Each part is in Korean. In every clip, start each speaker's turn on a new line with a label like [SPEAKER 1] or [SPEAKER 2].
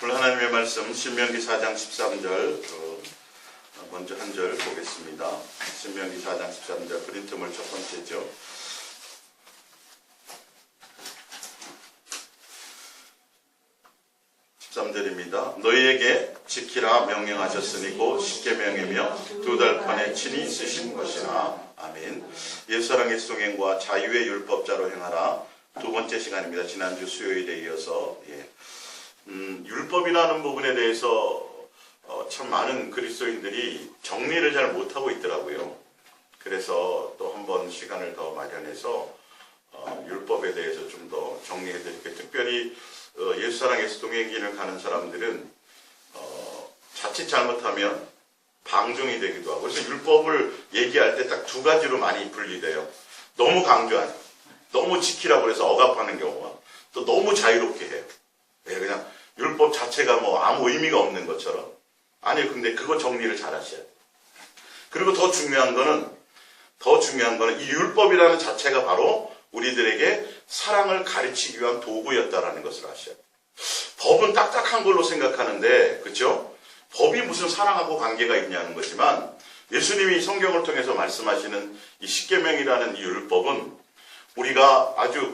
[SPEAKER 1] 오늘 하나님의 말씀 신명기 4장 13절 먼저 한 절 보겠습니다. 신명기 4장 13절 프린트물 첫 번째죠. 13절입니다. 너희에게 지키라 명령하셨으니 곧 십계명이며 두 달판에 친히 쓰신 것이나. 아멘. 옛사랑의 동행과 자유의 율법자로 행하라. 두 번째 시간입니다. 지난주 수요일에 이어서 율법이라는 부분에 대해서 참 많은 그리스도인들이 정리를 잘 못하고 있더라고요. 그래서 또 한 번 시간을 더 마련해서 율법에 대해서 좀 더 정리해드릴게요. 특별히 예수사랑의 동행길을 가는 사람들은 자칫 잘못하면 방종이 되기도 하고, 그래서 율법을 얘기할 때 딱 두 가지로 많이 분리돼요. 너무 강조하는, 너무 지키라고 해서 억압하는 경우와 또 너무 자유롭게 해요. 그냥 율법 자체가 뭐 아무 의미가 없는 것처럼. 아니요, 근데 그거 정리를 잘 하셔야 돼요. 그리고 더 중요한 거는 이 율법이라는 자체가 바로 우리들에게 사랑을 가르치기 위한 도구였다라는 것을 아셔야 돼요. 법은 딱딱한 걸로 생각하는데, 그렇죠? 법이 무슨 사랑하고 관계가 있냐는 거지만, 예수님이 성경을 통해서 말씀하시는 이 십계명이라는 이 율법은 우리가 아주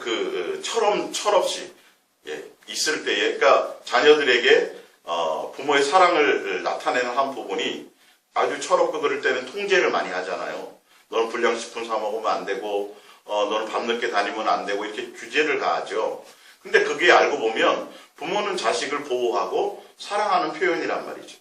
[SPEAKER 1] 철없이 있을 때에, 그러니까 자녀들에게 부모의 사랑을 나타내는 한 부분이 아주 철없고 그럴 때는 통제를 많이 하잖아요. 너는 불량식품 사 먹으면 안 되고, 너는 밤늦게 다니면 안 되고, 이렇게 규제를 가하죠. 근데 그게 알고 보면 부모는 자식을 보호하고 사랑하는 표현이란 말이죠.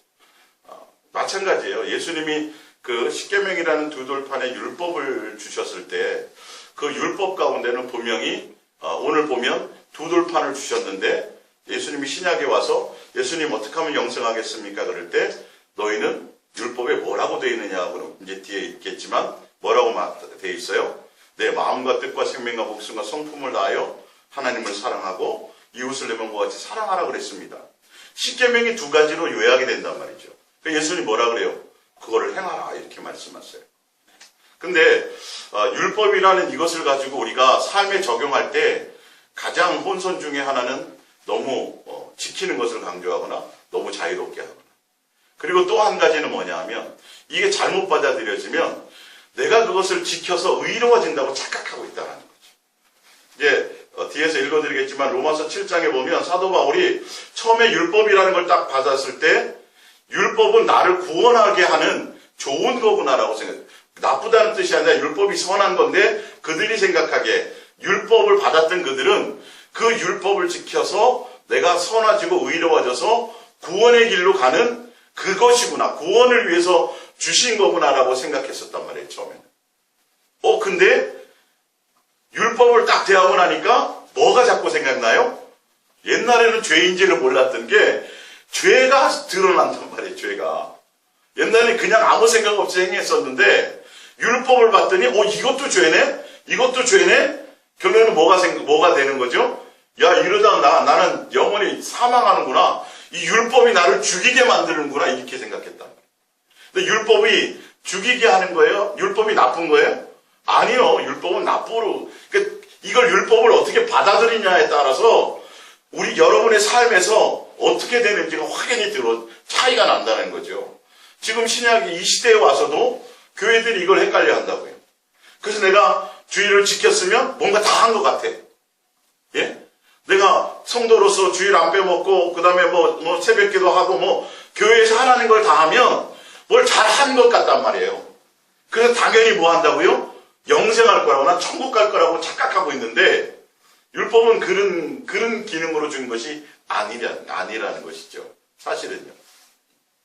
[SPEAKER 1] 마찬가지예요. 예수님이 그 십계명이라는 두 돌판의 율법을 주셨을 때 그 율법 가운데는 분명히 오늘 보면 두 돌판을 주셨는데, 예수님이 신약에 와서 예수님 어떻게 하면 영생하겠습니까? 그럴 때 너희는 율법에 뭐라고 되어 있느냐고 이제 뒤에 있겠지만 뭐라고 되어 있어요? 내 마음과 뜻과 생명과 목숨과 성품을 다하여 하나님을 사랑하고 이웃을 내 몸과 같이 사랑하라 그랬습니다. 십계명이 두 가지로 요약이 된단 말이죠. 예수님 뭐라 그래요? 그거를 행하라 이렇게 말씀하세요. 근데 율법이라는 이것을 가지고 우리가 삶에 적용할 때 가장 혼선 중에 하나는 너무 지키는 것을 강조하거나 너무 자유롭게 하거나, 그리고 또 한 가지는 뭐냐 하면 이게 잘못 받아들여지면 내가 그것을 지켜서 의로워진다고 착각하고 있다는 거죠. 이제 뒤에서 읽어드리겠지만 로마서 7장에 보면 사도 바울이 처음에 율법이라는 걸 딱 받았을 때 율법은 나를 구원하게 하는 좋은 거구나라고 생각해요. 나쁘다는 뜻이 아니라 율법이 선한 건데 그들이 생각하기에 율법을 받았던 그들은 그 율법을 지켜서 내가 선해지고 의로워져서 구원의 길로 가는 그것이구나, 구원을 위해서 주신 거구나라고 생각했었단 말이에요, 처음에는. 근데 율법을 딱 대하고 나니까 뭐가 자꾸 생각나요? 옛날에는 죄인지를 몰랐던 게 죄가 드러난단 말이에요, 죄가. 옛날에 그냥 아무 생각 없이 행했었는데 율법을 봤더니 이것도 죄네? 이것도 죄네? 결론은 뭐가 되는 거죠? 야, 이러다 나는 영원히 사망하는구나. 이 율법이 나를 죽이게 만드는구나, 이렇게 생각했단 말이에요. 근데 율법이 죽이게 하는 거예요? 율법이 나쁜 거예요? 아니요. 율법은 나쁘로. 그러니까 이걸 율법을 어떻게 받아들이냐에 따라서 여러분의 삶에서 어떻게 되는지가 확연히 차이가 난다는 거죠. 지금 신약이 이 시대에 와서도 교회들이 이걸 헷갈려 한다고요. 그래서 내가 주일을 지켰으면 뭔가 다 한 것 같아. 예? 내가 성도로서 주일 안 빼먹고, 그 다음에 뭐 새벽기도 하고, 교회에서 하라는 걸 다 하면 뭘 잘한 것 같단 말이에요. 그래서 당연히 뭐 한다고요? 영생할 거라거나 천국 갈 거라고 착각하고 있는데, 율법은 그런 기능으로 준 것이 아니라는 것이죠. 사실은요.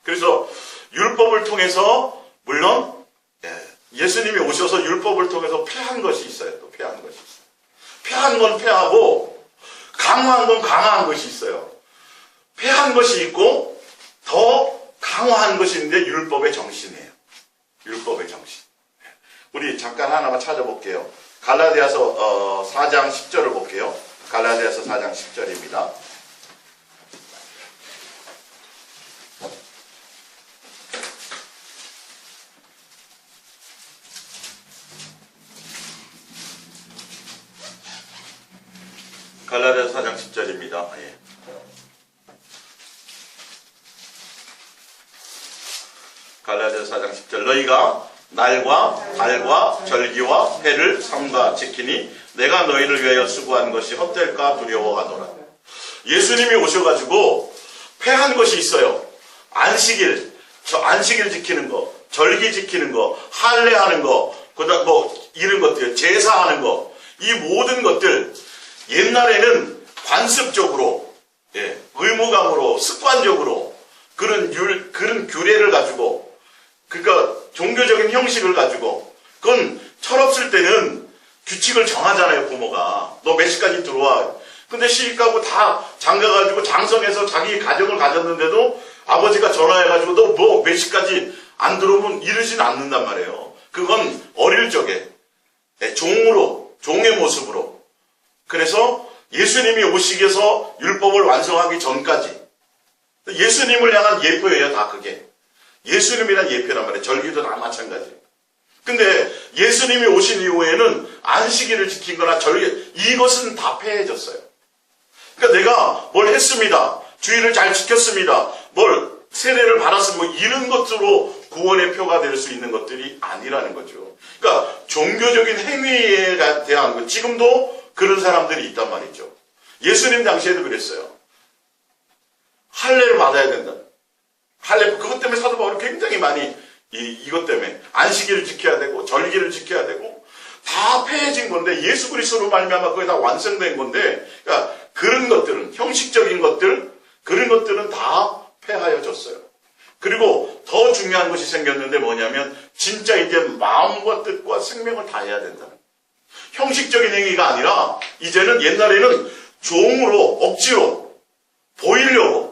[SPEAKER 1] 그래서 율법을 통해서, 물론 예수님이 오셔서 율법을 통해서 폐한 것이 있어요. 또 폐한 것이 있어요. 폐한 건 폐하고 강화한 건 강화한 것이 있어요. 폐한 것이 있고 더 강화한 것이 있는데 율법의 정신이에요. 율법의 정신. 우리 잠깐 하나만 찾아볼게요. 갈라디아서 4장 10절을 볼게요. 갈라디아서 4장 10절입니다. 갈라디아서 4장 10절입니다. 예. 갈라디아서 4장 10절 너희가 날과 달과 절기와 해를 삼가 지키니 내가 너희를 위하여 수고한 것이 헛될까 두려워하노라. 예수님이 오셔가지고 폐한 것이 있어요. 안식일 지키는 거, 절기 지키는 거, 할례하는 거, 그다음 이런 것들, 제사하는 거, 이 모든 것들 옛날에는 관습적으로, 의무감으로, 습관적으로 그런 규례를 가지고, 그러니까 종교적인 형식을 가지고, 그건 철없을 때는 규칙을 정하잖아요, 부모가. 너 몇 시까지 들어와. 근데 시집가고 다 장가가지고 장성해서 자기 가정을 가졌는데도 아버지가 전화해가지고 너 뭐 몇 시까지 안 들어오면 이러진 않는단 말이에요. 그건 어릴 적에 종의 모습으로. 그래서 예수님이 오시기 위해서 율법을 완성하기 전까지 예수님을 향한 예표예요, 다 그게. 예수님이란 예표란 말이에요. 절기도 다 마찬가지예요. 근데 예수님이 오신 이후에는 안식일을 지킨 거나 절기, 이것은 다 폐해졌어요. 그러니까 내가 뭘 했습니다. 주의를 잘 지켰습니다. 뭘 세례를 받았으면 뭐 이런 것으로 구원의 표가 될 수 있는 것들이 아니라는 거죠. 그러니까 종교적인 행위에 대한 것, 지금도 그런 사람들이 있단 말이죠. 예수님 당시에도 그랬어요. 할례를 받아야 된다. 할례, 그것 때문에 사도 바울이 굉장히 많이 이것 때문에 안식일을 지켜야 되고 절기를 지켜야 되고 다 폐해진 건데 예수 그리스도로 말미암아 그게 다 완성된 건데, 그러니까 그런 것들은 형식적인 것들, 그런 것들은 다 폐하여졌어요. 그리고 더 중요한 것이 생겼는데 뭐냐면 진짜 이제 마음과 뜻과 생명을 다해야 된다. 형식적인 행위가 아니라 이제는 옛날에는 종으로 억지로 보이려고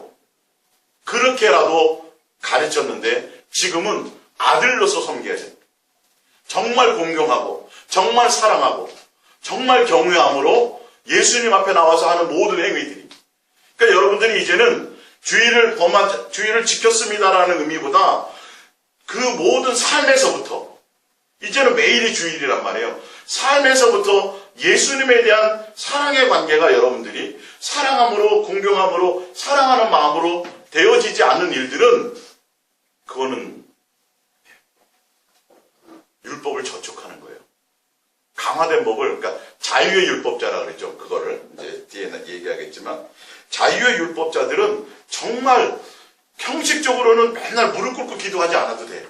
[SPEAKER 1] 그렇게라도 가르쳤는데 지금은 아들로서 섬겨야 됩니다. 정말 공경하고 정말 사랑하고 정말 경외함으로 예수님 앞에 나와서 하는 모든 행위들이, 그러니까 여러분들이 이제는 주의를 지켰습니다라는 의미보다 그 모든 삶에서부터, 이제는 매일이 주일이란 말이에요. 삶에서부터 예수님에 대한 사랑의 관계가 여러분들이 사랑함으로, 공경함으로, 사랑하는 마음으로 되어지지 않는 일들은 그거는 율법을 저촉하는 거예요. 강화된 법을, 그러니까 자유의 율법자라 그랬죠. 그거를 이제 뒤에 얘기하겠지만, 자유의 율법자들은 정말 형식적으로는 맨날 무릎 꿇고 기도하지 않아도 돼요.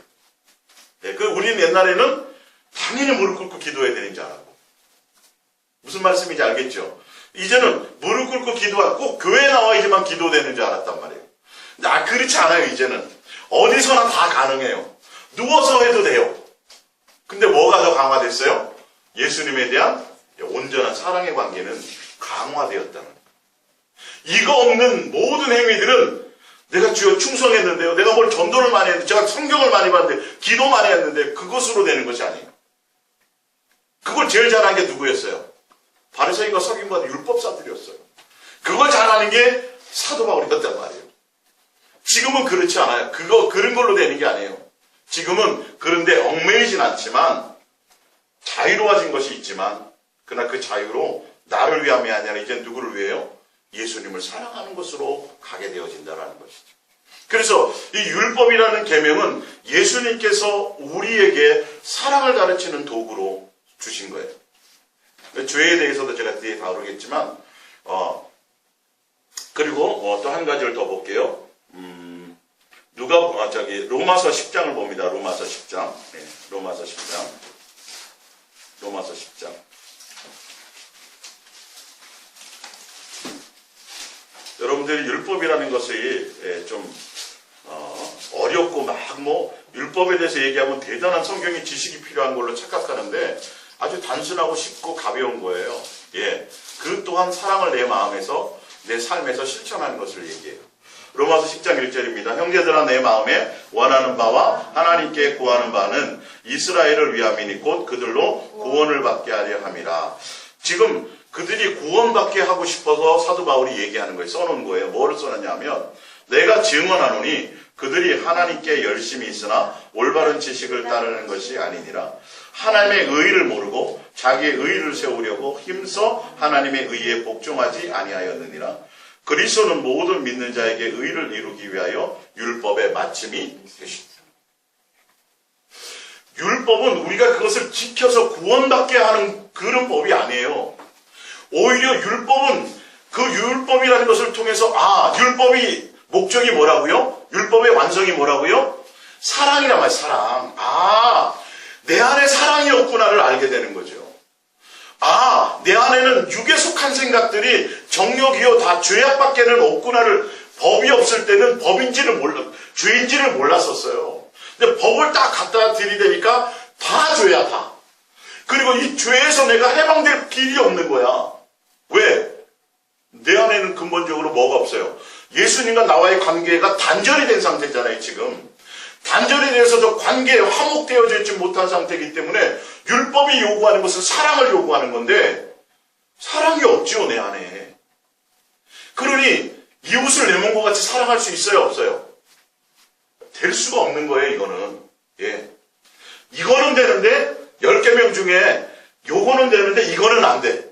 [SPEAKER 1] 우리는 옛날에는 당연히 무릎 꿇고 기도해야 되는 줄 알았고, 무슨 말씀인지 알겠죠? 이제는 무릎 꿇고 기도하고 꼭 교회에 나와야지만 기도되는 줄 알았단 말이에요. 근데 그렇지 않아요. 이제는 어디서나 다 가능해요. 누워서 해도 돼요. 근데 뭐가 더 강화됐어요? 예수님에 대한 온전한 사랑의 관계는 강화되었다는 거예요. 이거 없는 모든 행위들은 내가 주여 충성했는데요, 내가 뭘 전도를 많이 했는데, 제가 성경을 많이 봤는데, 기도 많이 했는데 그것으로 되는 것이 아니에요. 그걸 제일 잘한 게 누구였어요? 바리새인과 서기관과 율법사들이었어요. 그걸 잘하는 게 사도 바울이었단 말이에요. 지금은 그렇지 않아요. 그런 걸로 되는 게 아니에요. 지금은 그런데 얽매이진 않지만 자유로워진 것이 있지만, 그러나 그 자유로 나를 위함이 아니라 이제 누구를 위해요? 예수님을 사랑하는 것으로 가게 되어진다는 것이죠. 그래서 이 율법이라는 계명은 예수님께서 우리에게 사랑을 가르치는 도구로 주신 거예요. 죄에 대해서도 제가 뒤에 다루겠지만, 그리고 또 한 가지를 더 볼게요. 로마서 10장을 봅니다. 로마서 10장. 네, 로마서 10장. 로마서 10장. 여러분들이 율법이라는 것이 좀 어렵고 율법에 대해서 얘기하면 대단한 성경의 지식이 필요한 걸로 착각하는데 아주 단순하고 쉽고 가벼운 거예요. 그 또한 사랑을 내 마음에서, 내 삶에서 실천하는 것을 얘기해요. 로마서 10장 1절입니다. 형제들아, 내 마음에 원하는 바와 하나님께 구하는 바는 이스라엘을 위함이니 곧 그들로 구원을 받게 하려 함이라. 지금 그들이 구원받게 하고 싶어서 사도 바울이 얘기하는 거예요. 써놓은 거예요. 뭐를 써놨냐면, 내가 증언하노니 그들이 하나님께 열심히 있으나 올바른 지식을 따르는 것이 아니니라. 하나님의 의의를 모르고 자기의 의의를 세우려고 힘써 하나님의 의의에 복종하지 아니하였느니라. 그리스도는 모든 믿는 자에게 의의를 이루기 위하여 율법의 마침이 되십니다. 율법은 우리가 그것을 지켜서 구원받게 하는 그런 법이 아니에요. 오히려 율법은 그 율법이라는 것을 통해서 율법이 목적이 뭐라고요? 율법의 완성이 뭐라고요? 사랑이란 말이에요. 사랑. 내 안에 사랑이 없구나를 알게 되는 거죠. 내 안에는 육에 속한 생각들이 정욕이요 다 죄악밖에는 없구나를, 법이 없을 때는 죄인지를 몰랐었어요. 근데 법을 딱 갖다 들이대니까 다 죄야, 다. 그리고 이 죄에서 내가 해방될 길이 없는 거야. 왜? 내 안에는 근본적으로 뭐가 없어요? 예수님과 나와의 관계가 단절이 된 상태잖아요, 지금. 단절이 돼서 저 관계에 화목되어져 있지 못한 상태이기 때문에 율법이 요구하는 것은 사랑을 요구하는 건데 사랑이 없죠, 내 안에. 그러니 이웃을 내 몸과 같이 사랑할 수 있어요, 없어요? 될 수가 없는 거예요, 이거는. 이거는 되는데 10계명 중에 요거는 되는데 이거는 안 돼.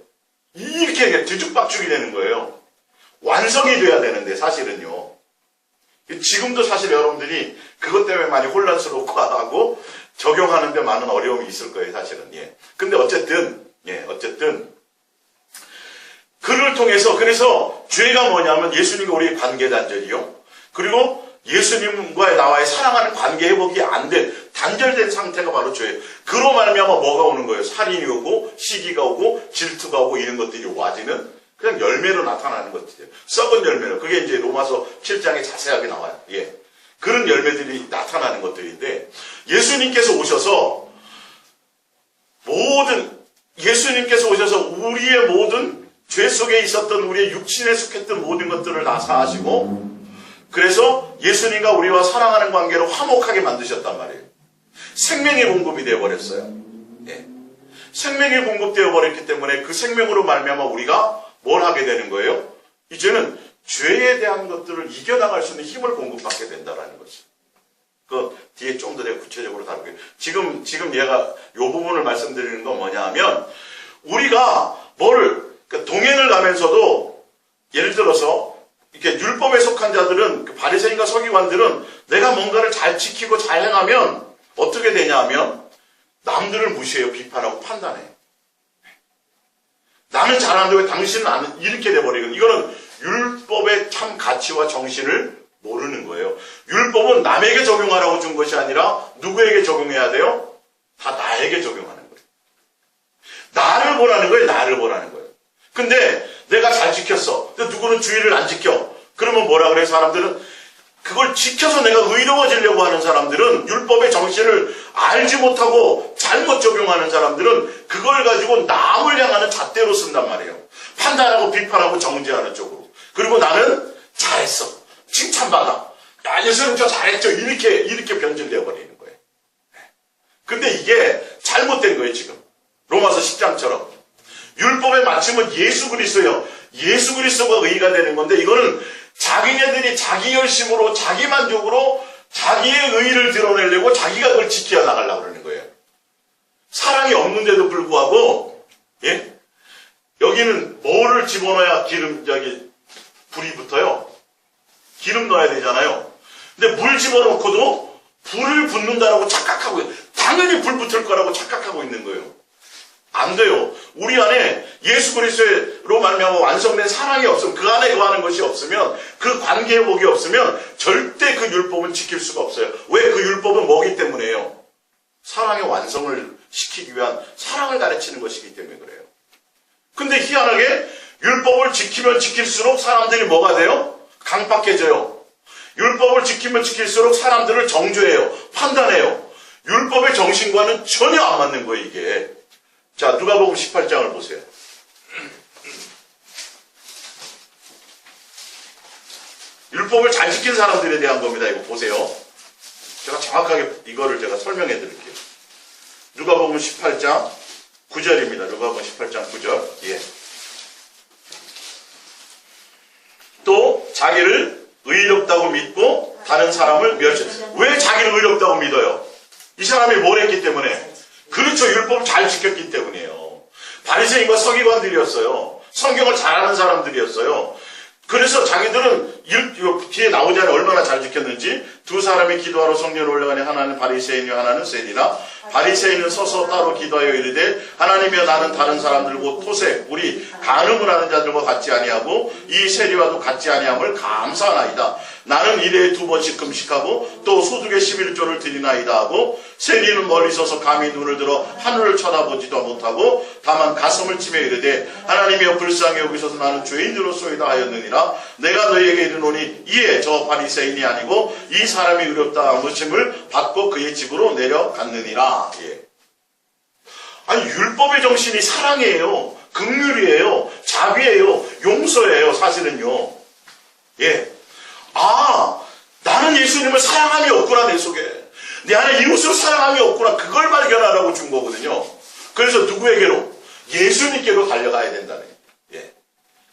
[SPEAKER 1] 이렇게 뒤죽박죽이 되는 거예요. 완성이 돼야 되는데 사실은요. 지금도 사실 여러분들이 그것 때문에 많이 혼란스럽고 하고 적용하는데 많은 어려움이 있을 거예요, 사실은. 근데 어쨌든 그를 통해서, 그래서 죄가 뭐냐면 예수님과 우리의 관계 단절이요. 그리고 예수님과 나와의 사랑하는 관계 회복이 안 된, 단절된 상태가 바로 죄예요. 그로 말미암아 뭐가 오는 거예요? 살인이 오고, 시기가 오고, 질투가 오고, 이런 것들이 와지는 그냥 열매로 나타나는 것들이에요. 썩은 열매로. 그게 이제 로마서 7장에 자세하게 나와요. 그런 열매들이 나타나는 것들인데, 예수님께서 오셔서 우리의 모든 죄 속에 있었던 우리의 육신에 속했던 모든 것들을 다 사하시고, 그래서 예수님과 우리와 사랑하는 관계로 화목하게 만드셨단 말이에요. 생명이 공급이 되어버렸어요. 생명이 공급되어 버렸기 때문에 그 생명으로 말미암아 우리가 뭘 하게 되는 거예요? 이제는 죄에 대한 것들을 이겨나갈 수 있는 힘을 공급받게 된다는 거죠. 그 뒤에 좀 더 내가 구체적으로 다룰게요. 지금 얘가 이 부분을 말씀드리는 건 뭐냐 하면, 우리가 동행을 가면서도 예를 들어서 이렇게 율법에 속한 자들은, 바리새인과 서기관들은 내가 뭔가를 잘 지키고 잘 행하면 어떻게 되냐 하면 남들을 무시해요. 비판하고 판단해요. 나는 잘하는데 왜 당신은 안, 이렇게 돼버리거든요. 이거는 율법의 참 가치와 정신을 모르는 거예요. 율법은 남에게 적용하라고 준 것이 아니라 누구에게 적용해야 돼요? 다 나에게 적용하는 거예요. 나를 보라는 거예요. 나를 보라는 거예요. 근데 내가 잘 지켰어. 근데 누구는 주의를 안 지켜. 그러면 뭐라 그래? 사람들은 그걸 지켜서 내가 의로워지려고 하는 사람들은, 율법의 정신을 알지 못하고 잘못 적용하는 사람들은 그걸 가지고 남을 향하는 잣대로 쓴단 말이에요. 판단하고 비판하고 정죄하는 쪽으로. 그리고 나는 잘했어. 칭찬받아. 야, 예수님 저 잘했죠. 이렇게 변질되어 버리는 거예요. 근데 이게 잘못된 거예요, 지금. 로마서 10장처럼. 율법의 마침은 예수 그리스도예요. 예수 그리스도가 의의가 되는 건데, 이거는 자기네들이 자기 열심으로, 자기 만족으로 자기의 의의를 드러내려고 자기가 그걸 지켜 나가려고 그러는 거예요. 사랑이 없는데도 불구하고, 여기는 뭐를 집어넣어야 불이 붙어요? 기름 넣어야 되잖아요. 근데 물 집어넣고도 불을 붓는다라고 착각하고, 당연히 불 붙을 거라고 착각하고 있는 거예요. 안 돼요. 우리 안에 예수 그리스도로 말미암아 완성된 사랑이 없으면, 그 안에 거하는 것이 없으면, 그 관계 회복이 없으면 절대 그 율법은 지킬 수가 없어요. 왜? 그 율법은 뭐기 때문에요? 사랑의 완성을 시키기 위한 사랑을 가르치는 것이기 때문에 그래요. 근데 희한하게 율법을 지키면 지킬수록 사람들이 뭐가 돼요? 강박해져요. 율법을 지키면 지킬수록 사람들을 정죄해요. 판단해요. 율법의 정신과는 전혀 안 맞는 거예요, 이게. 자, 누가복음 18장을 보세요. 율법을 잘 지킨 사람들에 대한 겁니다. 이거 보세요. 제가 정확하게 이거를 제가 설명해 드릴게요. 누가복음 18장 9절입니다. 누가복음 18장 9절. 또 자기를 의롭다고 믿고 다른 사람을 멸시했어요. 왜 자기를 의롭다고 믿어요? 이 사람이 뭘 했기 때문에? 그렇죠. 율법을 잘 지켰기 때문이에요. 바리새인과 서기관들이었어요. 성경을 잘하는 사람들이었어요. 그래서 자기들은 뒤에 나오잖아요. 얼마나 잘 지켰는지. 두 사람이 기도하러 성전에 올라가니 하나는 바리새인이요 하나는 세리라. 바리새인은 서서 따로 기도하여 이르되 하나님이여 나는 다른 사람들 곧 토색 우리 간음을 하는 자들과 같지 아니하고 이 세리와도 같지 아니함을 감사하나이다. 나는 일회에 2번씩 금식하고 또 소득의 11조를 드리나이다 하고 세리는 멀리 서서 감히 눈을 들어 하늘을 쳐다보지도 못하고 다만 가슴을 치며 이르되 하나님이여 불쌍히 여기소서 나는 죄인으로소이다 하였느니라. 내가 너희에게 이르노니 이에 저 바리새인이 아니고 이 사람이 의롭다 하심을 받고 그의 집으로 내려갔느니라. 예. 아니 율법의 정신이 사랑이에요. 긍휼이에요. 자비예요. 용서예요. 사실은요. 예. 아, 나는 예수님을 사랑함이 없구나 내 속에. 내 안에 이웃을 사랑함이 없구나. 그걸 발견하라고 준 거거든요. 그래서 누구에게로? 예수님께로 달려가야 된다는 거예요. 예.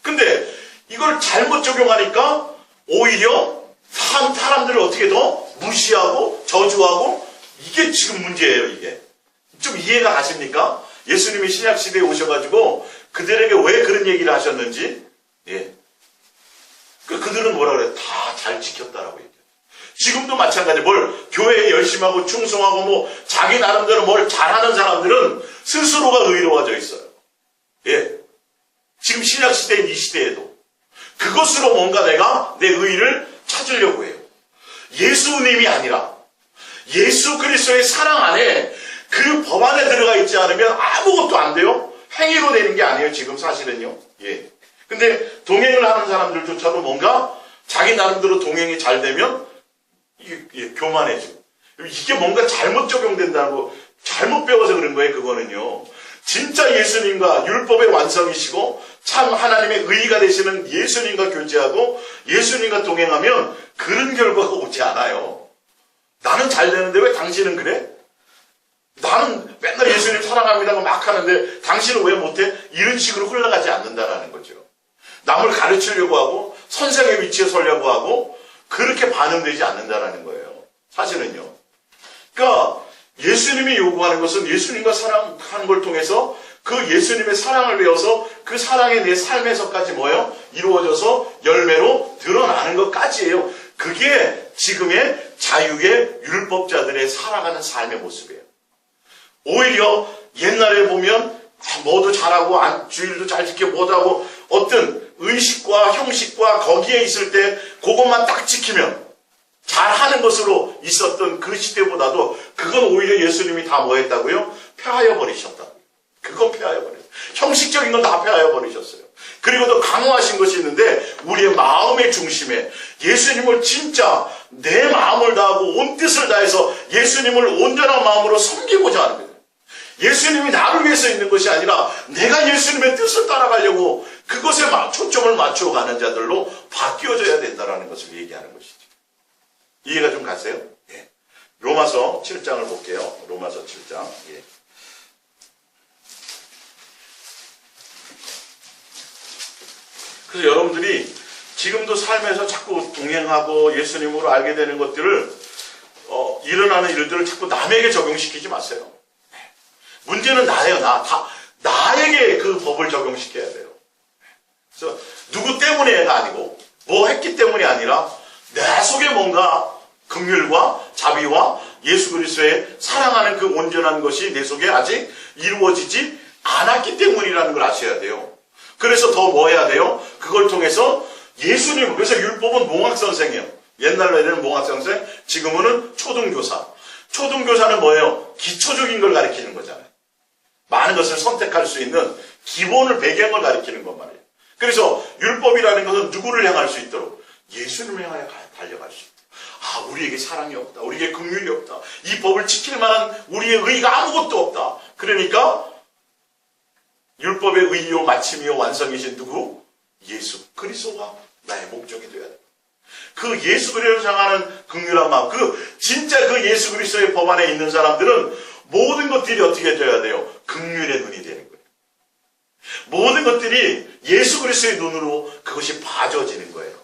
[SPEAKER 1] 근데 이걸 잘못 적용하니까 오히려 사람들을 어떻게 더 무시하고 저주하고 이게 지금 문제예요. 이게 좀 이해가 가십니까? 예수님이 신약시대에 오셔가지고 그들에게 왜 그런 얘기를 하셨는지. 예. 그들은 뭐라 그래요? 다 잘 지켰다라고 얘기해요. 지금도 마찬가지. 뭘 교회에 열심히 하고 충성하고 뭐 자기 나름대로 뭘 잘하는 사람들은 스스로가 의로워져 있어요. 예. 지금 신약시대인 이 시대에도 그것으로 뭔가 내가 내 의의를 찾으려고 해요. 예수님이 아니라 예수 그리스도의 사랑 안에 그 법 안에 들어가 있지 않으면 아무것도 안 돼요. 행위로 되는 게 아니에요. 지금 사실은요. 예. 근데 동행을 하는 사람들조차도 뭔가 자기 나름대로 동행이 잘 되면 이게 교만해지고 이게 뭔가 잘못 적용된다고 잘못 배워서 그런 거예요. 그거는요. 진짜 예수님과 율법의 완성이시고 참 하나님의 의의가 되시는 예수님과 교제하고 예수님과 동행하면 그런 결과가 오지 않아요. 나는 잘 되는데 왜 당신은 그래? 나는 맨날 예수님 사랑합니다고 막 하는데 당신은 왜 못해? 이런 식으로 흘러가지 않는다라는 거죠. 남을 가르치려고 하고 선생의 위치에 서려고 하고 그렇게 반응되지 않는다라는 거예요. 사실은요. 그러니까 예수님이 요구하는 것은 예수님과 사랑하는 걸 통해서 그 예수님의 사랑을 배워서 그 사랑이 내 삶에서까지 뭐예요? 이루어져서 열매로 드러나는 것까지예요. 그게 지금의 자유의 율법자들의 살아가는 삶의 모습이에요. 오히려 옛날에 보면 뭐도 잘하고 주일도 잘 지켜 뭐하고 어떤 의식과 형식과 거기에 있을 때 그것만 딱 지키면 잘하는 것으로 있었던 그 시대보다도 그건 오히려 예수님이 다 뭐 했다고요? 폐하여 버리셨다고요. 그건 폐하여 버렸어요. 형식적인 건 다 폐하여 버리셨어요. 그리고 더 강화하신 것이 있는데 우리의 마음의 중심에 예수님을 진짜 내 마음을 다하고 온 뜻을 다해서 예수님을 온전한 마음으로 섬기고자 하는 거예요. 예수님이 나를 위해서 있는 것이 아니라 내가 예수님의 뜻을 따라가려고 그것에 초점을 맞추어 가는 자들로 바뀌어져야 된다는 것을 얘기하는 것이죠. 이해가 좀 가세요? 예. 로마서 7장을 볼게요. 로마서 7장. 예. 그래서 여러분들이 지금도 삶에서 자꾸 동행하고 예수님으로 알게 되는 것들을 일어나는 일들을 자꾸 남에게 적용시키지 마세요. 문제는 나예요. 나에게 그 법을 적용시켜야 돼요. 그래서 누구 때문에가 아니고 뭐 했기 때문이 아니라 내 속에 뭔가 긍휼과 자비와 예수 그리스도의 사랑하는 그 온전한 것이 내 속에 아직 이루어지지 않았기 때문이라는 걸 아셔야 돼요. 그래서 더 뭐 해야 돼요? 그걸 통해서 예수님, 그래서 율법은 몽학선생이에요. 옛날에는 몽학선생, 지금은 초등교사. 초등교사는 뭐예요? 기초적인 걸 가르치는 거잖아요. 많은 것을 선택할 수 있는 기본을 배경을 가리키는 것 말이에요. 그래서 율법이라는 것은 누구를 향할 수 있도록 예수님을 향하여 달려갈 수 있도록. 아, 우리에게 사랑이 없다. 우리에게 긍휼이 없다. 이 법을 지킬 만한 우리의 의의가 아무것도 없다. 그러니까 율법의 의의요 마침이요 완성이신 누구? 예수 그리스도가 나의 목적이 되어야 돼. 그 예수 그리스도를 향하는 긍휼한 마음, 진짜 그 예수 그리스도의 법 안에 있는 사람들은 모든 것들이 어떻게 되어야 돼요? 긍휼의 눈이 되는 거예요. 모든 것들이 예수 그리스도의 눈으로 그것이 봐져지는 거예요.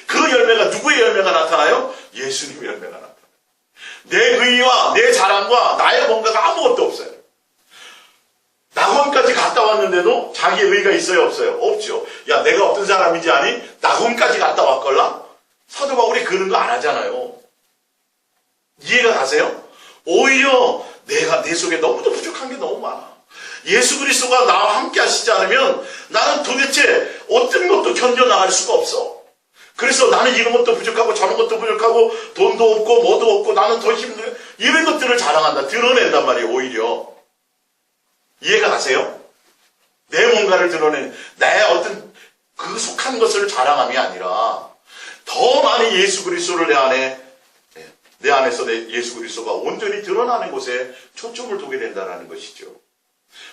[SPEAKER 1] 그 열매가 누구의 열매가 나타나요? 예수님의 열매가 나타나요. 내 의의와 내 자랑과 나의 뭔가가 아무것도 없어요. 낙원까지 갔다 왔는데도 자기의 의의가 있어요? 없어요? 없죠. 야, 내가 어떤 사람인지 아니? 낙원까지 갔다 왔걸라? 사도 바울이 그런 거 안 하잖아요.
[SPEAKER 2] 이해가 가세요? 오히려 내 속에 너무도 부족한 게 너무 많아. 예수 그리스도가 나와 함께 하시지 않으면 나는 도대체 어떤 것도 견뎌나갈 수가 없어. 그래서 나는 이런 것도 부족하고 저런 것도 부족하고 돈도 없고 뭐도 없고 나는 더 힘들어. 이런 것들을 자랑한다. 드러낸단 말이에요. 오히려. 이해가 가세요? 내 뭔가를 드러내는 내 어떤 그 속한 것을 자랑함이 아니라 더 많이 예수 그리스도를 내 안에서 예수 그리스도가 온전히 드러나는 곳에 초점을 두게 된다는 것이죠.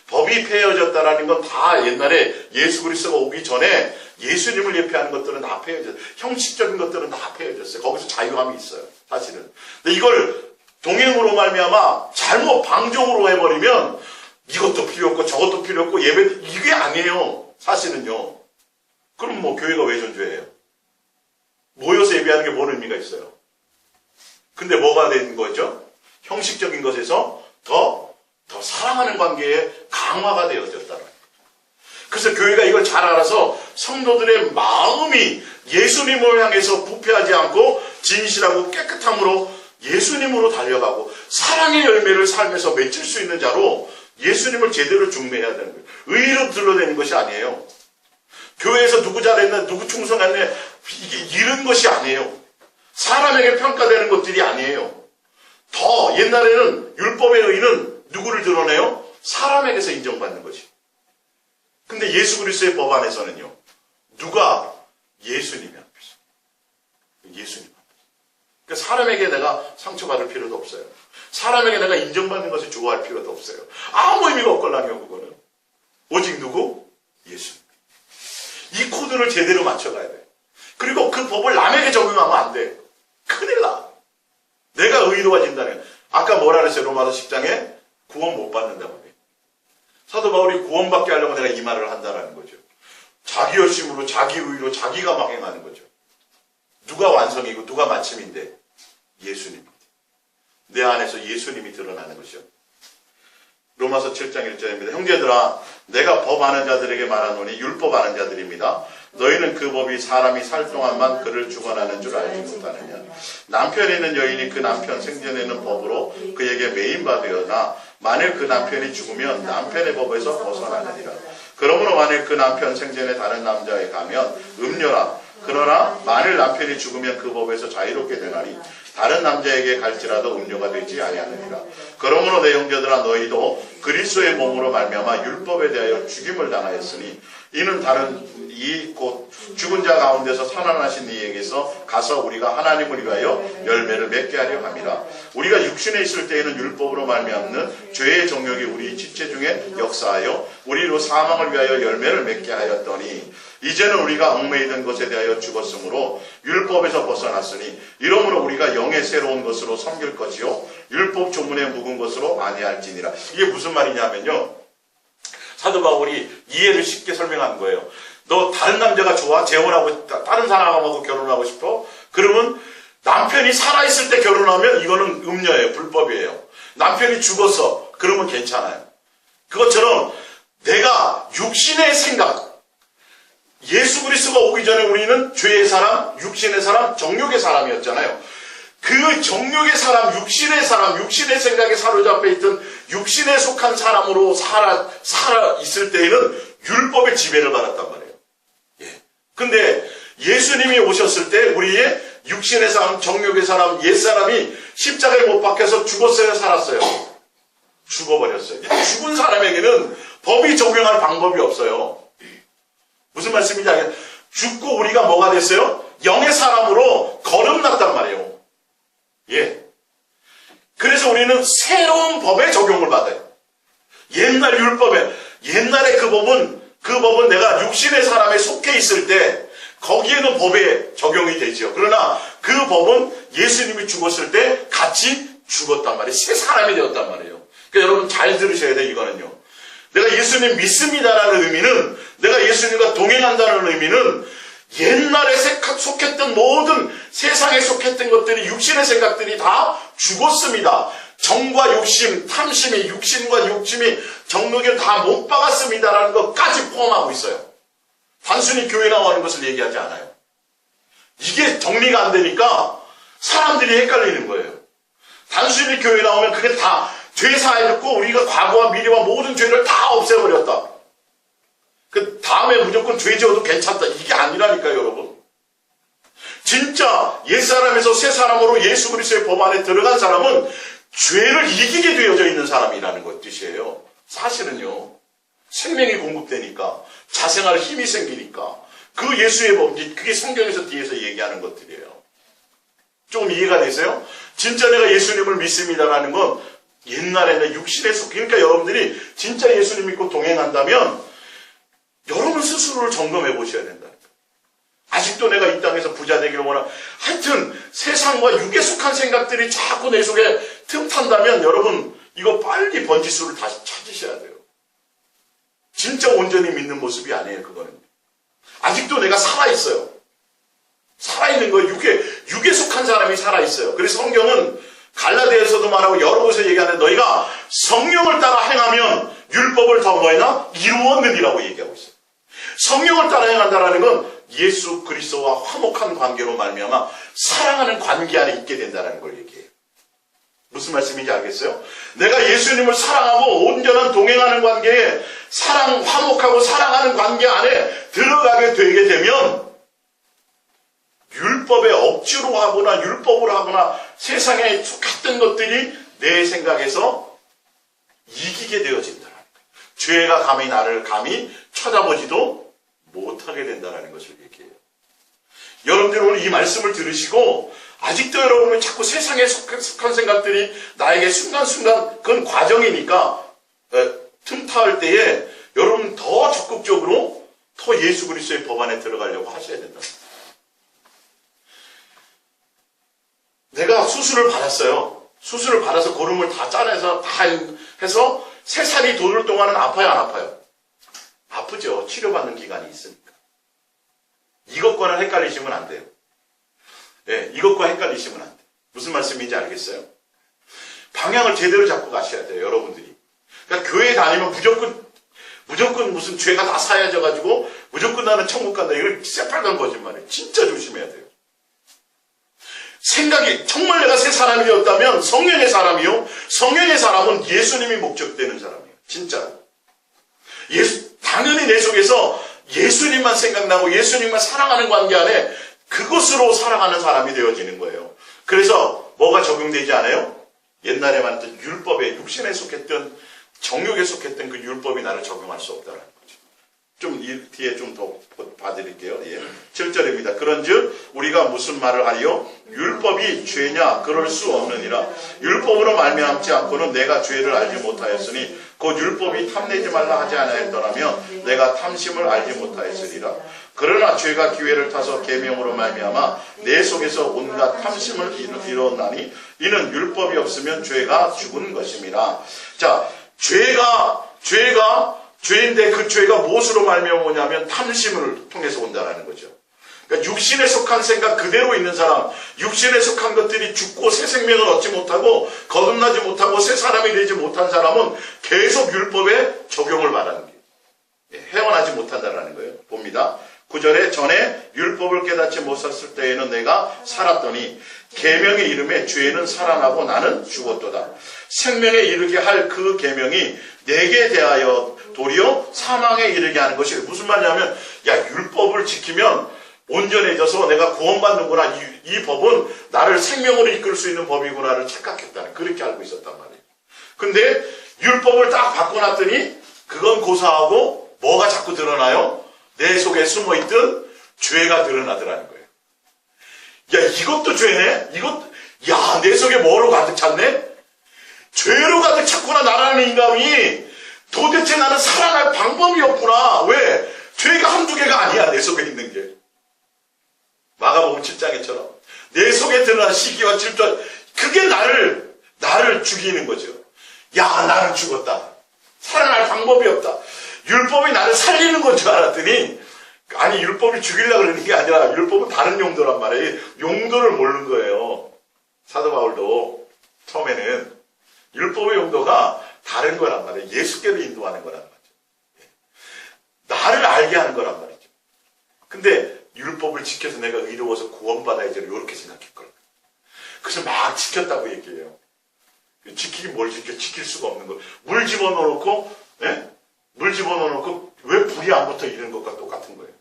[SPEAKER 2] 법이 폐해졌다라는 건 다 옛날에 예수 그리스도가 오기 전에 예수님을 예표하는 것들은 다 폐해졌어요. 형식적인 것들은 다 폐해졌어요. 거기서 자유함이 있어요. 사실은. 근데 이걸 동행으로 말미암아 잘못 방종으로 해버리면 이것도 필요 없고 저것도 필요 없고 예배 이게 아니에요. 사실은요. 그럼 뭐 교회가 왜 존재해요? 모여서 예배하는 게 뭔 의미가 있어요? 근데 뭐가 된 거죠? 형식적인 것에서 더 사랑하는 관계에 강화가 되어졌다는 거예요. 그래서 교회가 이걸 잘 알아서 성도들의 마음이 예수님을 향해서 부패하지 않고 진실하고 깨끗함으로 예수님으로 달려가고 사랑의 열매를 삶에서 맺힐 수 있는 자로 예수님을 제대로 중매해야 되는 거예요. 의로 드러내는 것이 아니에요. 교회에서 누구 잘했나 누구 충성했네 이런 것이 아니에요. 사람에게 평가되는 것들이 아니에요. 더 옛날에는 율법의 의는 누구를 드러내요? 사람에게서 인정받는 것이. 근데 예수 그리스도의 법 안에서는요. 누가? 예수님이 앞에서. 예수님 앞에서. 그러니까 사람에게 내가 상처받을 필요도 없어요. 사람에게 내가 인정받는 것을 좋아할 필요도 없어요. 아무 의미가 없걸랑요 그거는. 오직 누구? 예수님. 이 코드를 제대로 맞춰가야 돼. 그리고 그 법을 남에게 적용하면 안 돼. 큰일 나. 내가 의로워진다는. 아까 뭐라 그랬어요? 로마서 10장에 구원 못 받는다고 해. 사도 바울이 구원받게 하려고 내가 이 말을 한다는 거죠. 자기 열심으로 자기 의로 자기가 막 행하는 거죠. 누가 완성이고 누가 마침인데? 예수님. 내 안에서 예수님이 드러나는 것이요. 로마서 7장 1절입니다. 형제들아 내가 법 아는 자들에게 말하노니 율법 아는 자들입니다. 너희는 그 법이 사람이 살 동안만 그를 주관하는 줄 알지 못하느냐. 남편이 있는 여인이 그 남편 생전에는 법으로 그에게 매인바 되었나 만일 그 남편이 죽으면 남편의 법에서 벗어나느니라. 그러므로 만일 그 남편 생전에 다른 남자에 가면 음녀라. 그러나 만일 남편이 죽으면 그 법에서 자유롭게 되나니 다른 남자에게 갈지라도 음료가 되지 아니하느니라. 그러므로 내 형제들아 너희도 그리스도의 몸으로 말미암아 율법에 대하여 죽임을 당하였으니 이는 다른 이 곧 죽은 자 가운데서 살아나신 이에게서 가서 우리가 하나님을 위하여 열매를 맺게 하려 함이라. 우리가 육신에 있을 때에는 율법으로 말미암는 죄의 정욕이 우리 지체 중에 역사하여 우리로 사망을 위하여 열매를 맺게 하였더니 이제는 우리가 얽매이던 것에 대하여 죽었으므로 율법에서 벗어났으니 이러므로 우리가 영의 새로운 것으로 섬길 것이요 율법 조문에 묵은 것으로 아니할지니라. 이게 무슨 말이냐면요. 사도 바울이 이해를 쉽게 설명한 거예요. 너 다른 남자가 좋아? 재혼하고 다른 사람하고 결혼하고 싶어? 그러면 남편이 살아있을 때 결혼하면 이거는 음녀예요. 불법이에요. 남편이 죽어서 그러면 괜찮아요. 그것처럼 내가 육신의 생각 예수 그리스도가 오기 전에 우리는 죄의 사람, 육신의 사람, 정욕의 사람이었잖아요. 그 정욕의 사람, 육신의 생각에 사로잡혀 있던 육신에 속한 사람으로 살아 있을 때에는 율법의 지배를 받았단 말이에요. 예. 근데 예수님이 오셨을 때 우리의 육신의 사람, 정욕의 사람, 옛사람이 십자가에 못 박혀서 죽었어요, 살았어요? 죽어버렸어요. 죽은 사람에게는 법이 적용할 방법이 없어요. 무슨 말씀인지 알겠어요? 죽고 우리가 뭐가 됐어요? 영의 사람으로 거듭났단 말이에요. 예. 그래서 우리는 새로운 법에 적용을 받아요. 옛날 율법에, 옛날에 그 법은 내가 육신의 사람에 속해 있을 때 거기에는 법에 적용이 되죠. 그러나 그 법은 예수님이 죽었을 때 같이 죽었단 말이에요. 새 사람이 되었단 말이에요. 그러니까 여러분 잘 들으셔야 돼요. 이거는요. 내가 예수님 믿습니다라는 의미는, 내가 예수님과 동행한다는 의미는 옛날에 속했던 모든 세상에 속했던 것들이, 육신의 생각들이 다 죽었습니다. 정과 욕심, 탐심이, 육신과 욕심이, 정욕이 다 못 박았습니다라는 것까지 포함하고 있어요. 단순히 교회 나오는 것을 얘기하지 않아요. 이게 정리가 안 되니까 사람들이 헷갈리는 거예요. 단순히 교회 나오면 그게 다 죄 사해졌고 우리가 과거와 미래와 모든 죄를 다 없애버렸다. 그 다음에 무조건 죄 지어도 괜찮다. 이게 아니라니까요, 여러분. 진짜 옛사람에서 새사람으로 예수 그리스도의 법 안에 들어간 사람은 죄를 이기게 되어져 있는 사람이라는 것 뜻이에요. 사실은요. 생명이 공급되니까 자생할 힘이 생기니까 그 예수의 법, 그게 성경에서 뒤에서 얘기하는 것들이에요. 조금 이해가 되세요? 진짜 내가 예수님을 믿습니다라는 건 옛날에는 육신에 속, 그러니까 여러분들이 진짜 예수님 믿고 동행한다면 여러분 스스로를 점검해 보셔야 된다. 아직도 내가 이 땅에서 부자 되기를 원하는, 하여튼 세상과 육에 속한 생각들이 자꾸 내 속에 틈탄다면 여러분 이거 빨리 번지수를 다시 찾으셔야 돼요. 진짜 온전히 믿는 모습이 아니에요. 그거는 아직도 내가 살아있어요. 살아있는 거예요. 육에 속한 사람이 살아있어요. 그래서 성경은 갈라디아에서도 말하고 여러 곳에 얘기하는데 너희가 성령을 따라 행하면 율법을 더 뭐해나 이루었느니라고 얘기하고 있어요. 성령을 따라 행한다라는 건 예수 그리스도와 화목한 관계로 말미암아 사랑하는 관계 안에 있게 된다는 걸 얘기해요. 무슨 말씀인지 알겠어요? 내가 예수님을 사랑하고 온전한 동행하는 관계에 화목하고 사랑하는 관계 안에 들어가게 되게 되면 율법에 억지로 하거나 율법으로 하거나 세상에 속했던 것들이 내 생각에서 이기게 되어진다는 거예요. 죄가 감히 나를 감히 쳐다보지도 못하게 된다는 것을 얘기해요. 여러분들 오늘 이 말씀을 들으시고 아직도 여러분은 자꾸 세상에 속한 생각들이 나에게 순간순간 그건 과정이니까 틈타할 때에 여러분 더 적극적으로 더 예수 그리스도의 법 안에 들어가려고 하셔야 된다. 내가 수술을 받았어요. 수술을 받아서 고름을 다 짜내서 다 해서 3살이 도는 동안은 아파요, 안 아파요? 아프죠. 치료받는 기간이 있으니까. 이것과는 헷갈리시면 안 돼요. 예, 이것과 헷갈리시면 안 돼요. 무슨 말씀인지 알겠어요? 방향을 제대로 잡고 가셔야 돼요, 여러분들이. 그러니까 교회 다니면 무조건 무슨 죄가 다 사해져가지고 무조건 나는 천국 간다. 이걸 새빨간 거짓말이에요. 진짜 조심해야 돼요. 생각이 정말 내가 새 사람이 되었다면 성령의 사람이요. 성령의 사람은 예수님이 목적되는 사람이에요. 진짜. 당연히 내 속에서 예수님만 생각나고 예수님만 사랑하는 관계 안에 그것으로 살아가는 사람이 되어지는 거예요. 그래서 뭐가 적용되지 않아요? 옛날에 말했던 율법에 육신에 속했던 정욕에 속했던 그 율법이 나를 적용할 수 없다는 거죠. 좀 뒤에 좀 더 봐드릴게요. 예. 7절입니다. 그런즉 우리가 무슨 말을 하리요? 율법이 죄냐? 그럴 수 없느니라. 율법으로 말미암지 않고는 내가 죄를 알지 못하였으니 곧 율법이 탐내지 말라 하지 아니하였더라면 내가 탐심을 알지 못하였으리라. 그러나 죄가 기회를 타서 계명으로 말미암아 내 속에서 온갖 탐심을 이루었나니 이는 율법이 없으면 죄가 죽은 것임이라. 자, 죄인데 그 죄가 무엇으로 말미암아 오냐면 탐심을 통해서 온다는 거죠. 그러니까 육신에 속한 생각 그대로 있는 사람, 육신에 속한 것들이 죽고 새 생명을 얻지 못하고 거듭나지 못하고 새 사람이 되지 못한 사람은 계속 율법에 적용을 받는 게 헤어나지 못한다는 거예요. 봅니다. 9절에 전에 율법을 깨닫지 못했을 때에는 내가 살았더니 계명의 이름에 죄는 살아나고 나는 죽었도다. 생명에 이르게 할 그 계명이 내게 대하여 도리어 사망에 이르게 하는 것이 무슨 말이냐면 율법을 지키면 온전해져서 내가 구원받는구나. 이 법은 나를 생명으로 이끌 수 있는 법이구나를 착각했다는 그렇게 알고 있었단 말이에요. 근데 율법을 딱 바꿔놨더니 그건 고사하고 뭐가 자꾸 드러나요? 내 속에 숨어있던 죄가 드러나더라는 거예요. 이것도 죄네? 내 속에 뭐로 가득 찼네? 죄로 가득 찼구나. 나라는 인간이 도대체 나는 살아날 방법이 없구나. 왜? 죄가 한두 개가 아니야. 내 속에 있는 게. 마가복음 7장에처럼 내 속에 드러난 시기와 질투, 그게 나를 죽이는 거죠. 나는 죽었다. 살아날 방법이 없다. 율법이 나를 살리는 건 줄 알았더니 아니 율법이 죽이려고 그러는 게 아니라 율법은 다른 용도란 말이에요. 용도를 모르는 거예요. 사도 바울도 처음에는 율법의 용도가 다른 거란 말이에요. 예수께로 인도하는 거란 말이죠. 나를 알게 하는 거란 말이죠. 근데 율법을 지켜서 내가 의로워서 구원받아야지 이렇게 생각했거든요. 그래서 막 지켰다고 얘기해요. 지키긴 뭘 지켜? 지킬 수가 없는 거. 물 집어넣어놓고, 예? 물 집어넣어놓고 왜 불이 안 붙어 이런 것과 똑같은 거예요.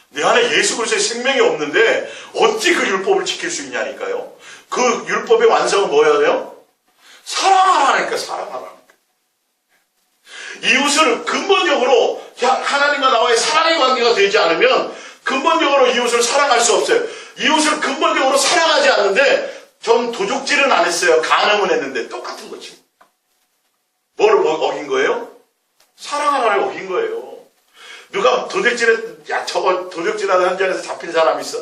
[SPEAKER 2] 내 안에 예수 그리스도의 생명이 없는데 어찌 그 율법을 지킬 수 있냐니까요. 그 율법의 완성은 뭐여야 돼요? 사랑하라니까, 사랑하라니까. 이웃을 근본적으로 하나님과 나와의 사랑의 관계가 되지 않으면 근본적으로 이웃을 사랑할 수 없어요. 이웃을 근본적으로 사랑하지 않는데 전 도둑질은 안 했어요. 간음은 했는데 똑같은 거지. 뭐를 어긴 거예요? 사랑하라를 어긴 거예요. 누가 저거 도둑질하는 현장에서 잡힌 사람이 있어.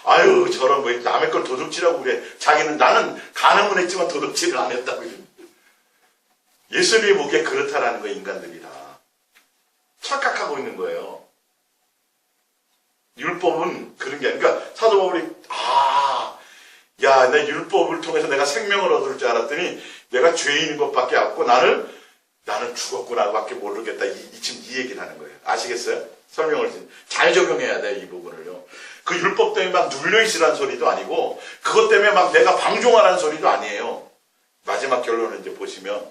[SPEAKER 2] 아유, 저런 뭐 남의 걸 도둑질하고 그래. 자기는 나는 간음은 했지만 도둑질을 안 했다고. 예수님이 보기에 그렇다라는 거예요, 인간들이 다. 착각하고 있는 거예요. 율법은 그런 게 아니라, 그러니까 사도 바울이, 내 율법을 통해서 내가 생명을 얻을 줄 알았더니 내가 죄인인 것밖에 없고 나는 죽었구나 밖에 모르겠다. 지금 이 얘기를 하는 거예요. 아시겠어요? 설명을 잘 적용해야 돼, 이 부분을요. 그 율법 때문에 막 눌려있으라는 소리도 아니고 그것 때문에 막 내가 방종하라는 소리도 아니에요. 마지막 결론을 이제 보시면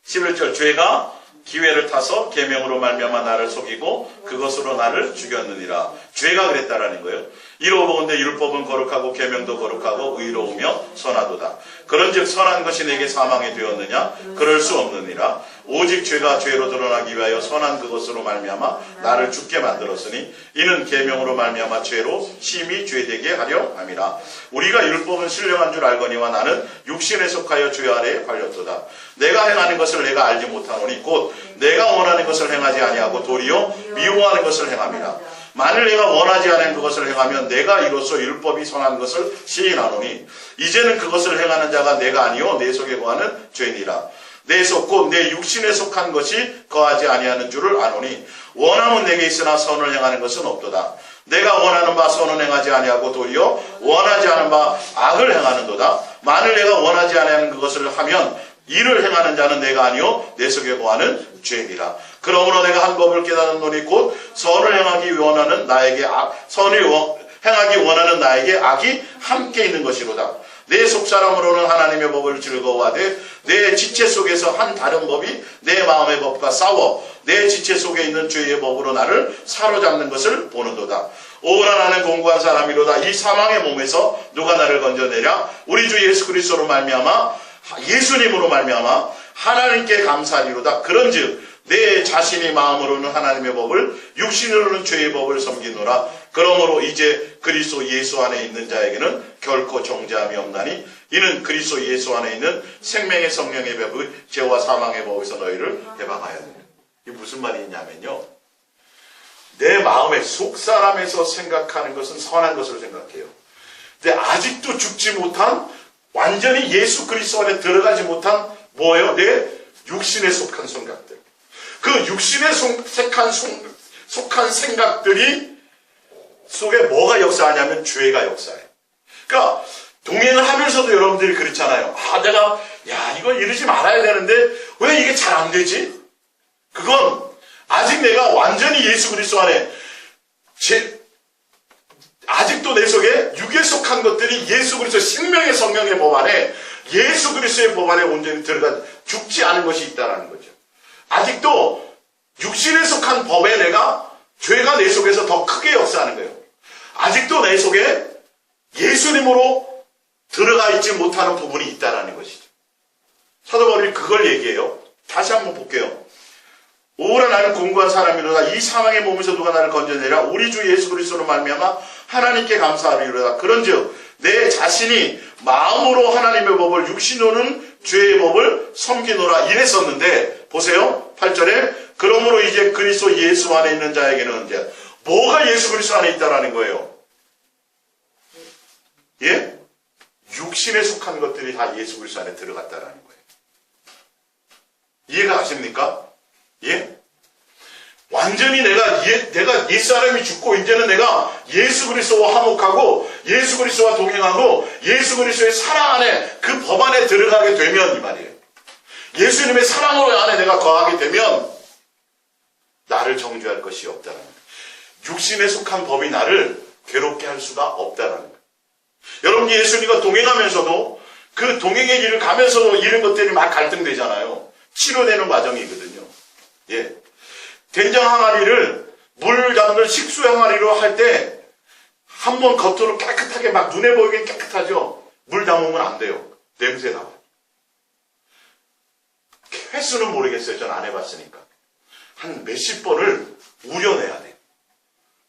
[SPEAKER 2] 11절, 죄가 기회를 타서 계명으로 말미암아 나를 속이고 그것으로 나를 죽였느니라. 죄가 그랬다라는 거예요. 이로보건대 율법은 거룩하고 계명도 거룩하고 의로우며 선하도다. 그런즉 선한 것이 내게 사망이 되었느냐? 그럴 수 없느니라. 오직 죄가 죄로 드러나기 위하여 선한 그것으로 말미암아 나를 죽게 만들었으니 이는 계명으로 말미암아 죄로 심히 죄되게 하려 함이라. 우리가 율법은 신령한 줄 알거니와 나는 육신에 속하여 죄 아래에 걸렸도다. 내가 행하는 것을 내가 알지 못하노니 곧 내가 원하는 것을 행하지 아니하고 도리어 미워하는 것을 행함이라. 만일 내가 원하지 않은 그것을 행하면 내가 이로써 율법이 선한 것을 시인하노니 이제는 그것을 행하는 자가 내가 아니요 내 속에 거하는 죄니라. 내 속 곧 내 육신에 속한 것이 거하지 아니하는 줄을 아노니 원함은 내게 있으나 선을 행하는 것은 없도다. 내가 원하는 바 선은 행하지 아니하고 도리어 원하지 않은 바 악을 행하는도다. 만일 내가 원하지 않은 그것을 하면 이를 행하는 자는 내가 아니요 내 속에 거하는 죄니라. 그러므로 내가 한 법을 깨닫노니 곧 선을 행하기 원하는 나에게 행하기 원하는 나에게 악이 함께 있는 것이로다. 내 속사람으로는 하나님의 법을 즐거워하되 내 지체 속에서 한 다른 법이 내 마음의 법과 싸워 내 지체 속에 있는 죄의 법으로 나를 사로잡는 것을 보는도다. 오라 나는 공고한 사람이로다. 이 사망의 몸에서 누가 나를 건져내랴? 우리 주 예수 그리스도로 말미암아 예수님으로 말미암아 하나님께 감사하리로다. 그런즉 내 자신이 마음으로는 하나님의 법을 육신으로는 죄의 법을 섬기노라. 그러므로 이제 그리스도 예수 안에 있는 자에게는 결코 정죄함이 없나니 이는 그리스도 예수 안에 있는 생명의 성령의 법의 죄와 사망의 법에서 너희를 해방하였느니라. 이게 무슨 말이냐면요, 내 마음의 속사람에서 생각하는 것은 선한 것으로 생각해요. 근데 아직도 죽지 못한, 완전히 예수 그리스도 안에 들어가지 못한 뭐예요? 내 육신에 속한 생각들. 그 육신에 속한 생각들이 속에 뭐가 역사하냐면 죄가 역사해요. 그러니까 동행을 하면서도 여러분들이 그렇잖아요. 이거 이러지 말아야 되는데 왜 이게 잘 안 되지? 그건 아직 내가 완전히 예수 그리스도 안에 아직도 내 속에 육에 속한 것들이 예수 그리스도 생명의 성령의 법 안에 예수 그리스도의 법 안에 온전히 들어가 죽지 않은 것이 있다는 거죠. 아직도 육신에 속한 법에 죄가 내 속에서 더 크게 역사하는 거예요. 아직도 내 속에 예수님으로 들어가 있지 못하는 부분이 있다는 것이죠. 사도 바울이 그걸 얘기해요. 다시 한번 볼게요. 오라 나는 공고한 사람이로다. 이 사망의 몸에서 누가 나를 건져내랴? 우리 주 예수 그리스도로 말미암아 하나님께 감사하리로다. 그런즉 내 자신이 마음으로 하나님의 법을 육신으로는 죄의 법을 섬기노라 이랬었는데, 보세요 8절에 그러므로 이제 그리스도 예수 안에 있는 자에게는 이제 뭐가 예수 그리스도 안에 있다라는 거예요? 예? 육신에 속한 것들이 다 예수 그리스도 안에 들어갔다라는 거예요. 이해가 가십니까? 예? 완전히 내가 옛사람이 죽고 이제는 내가 예수 그리스도와 화목하고 예수 그리스도와 동행하고 예수 그리스도의 사랑 안에 그 법 안에 들어가게 되면 이 말이에요. 예수님의 사랑으로 안에 내가 거하게 되면 나를 정죄할 것이 없다는 거예요. 육신에 속한 법이 나를 괴롭게 할 수가 없다는 거예요. 여러분이 예수님과 동행하면서도 그 동행의 길을 가면서 이런 것들이 막 갈등되잖아요. 치료되는 과정이거든요. 예. 된장 항아리를 물 담는 식수 항아리로 할 때 한 번 겉으로 깨끗하게 막 눈에 보이게 깨끗하죠. 물 담으면 안 돼요. 냄새 나와. 횟수는 모르겠어요. 전 안 해봤으니까. 한 몇십 번을 우려내야 돼요.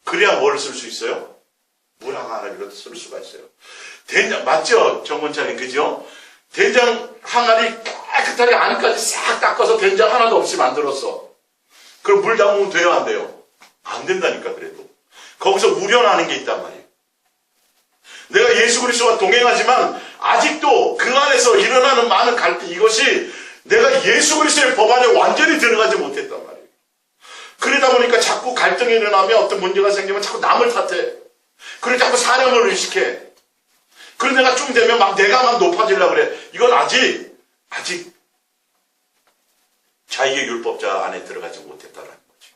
[SPEAKER 2] 그래야 뭘 쓸 수 있어요? 물 항아리로 쓸 수가 있어요. 된장, 맞죠? 정권차님, 그죠? 된장 항아리 깨끗하게 안까지 싹 닦아서 된장 하나도 없이 만들었어. 그럼 물 담으면 돼요, 안 돼요? 안 된다니까, 그래도. 거기서 우려나는 게 있단 말이에요. 내가 예수 그리스도와 동행하지만 아직도 그 안에서 일어나는 많은 갈등, 이것이 내가 예수 그리스도의 법 안에 완전히 들어가지 못했단 말이에요. 그러다 보니까 자꾸 갈등이 일어나면 어떤 문제가 생기면 자꾸 남을 탓해. 그리고 자꾸 사람을 의식해. 그리고 내가 좀 되면 막 내가 막 높아지려고 그래. 이건 아직 자기의 율법자 안에 들어가지 못했다라는 거죠.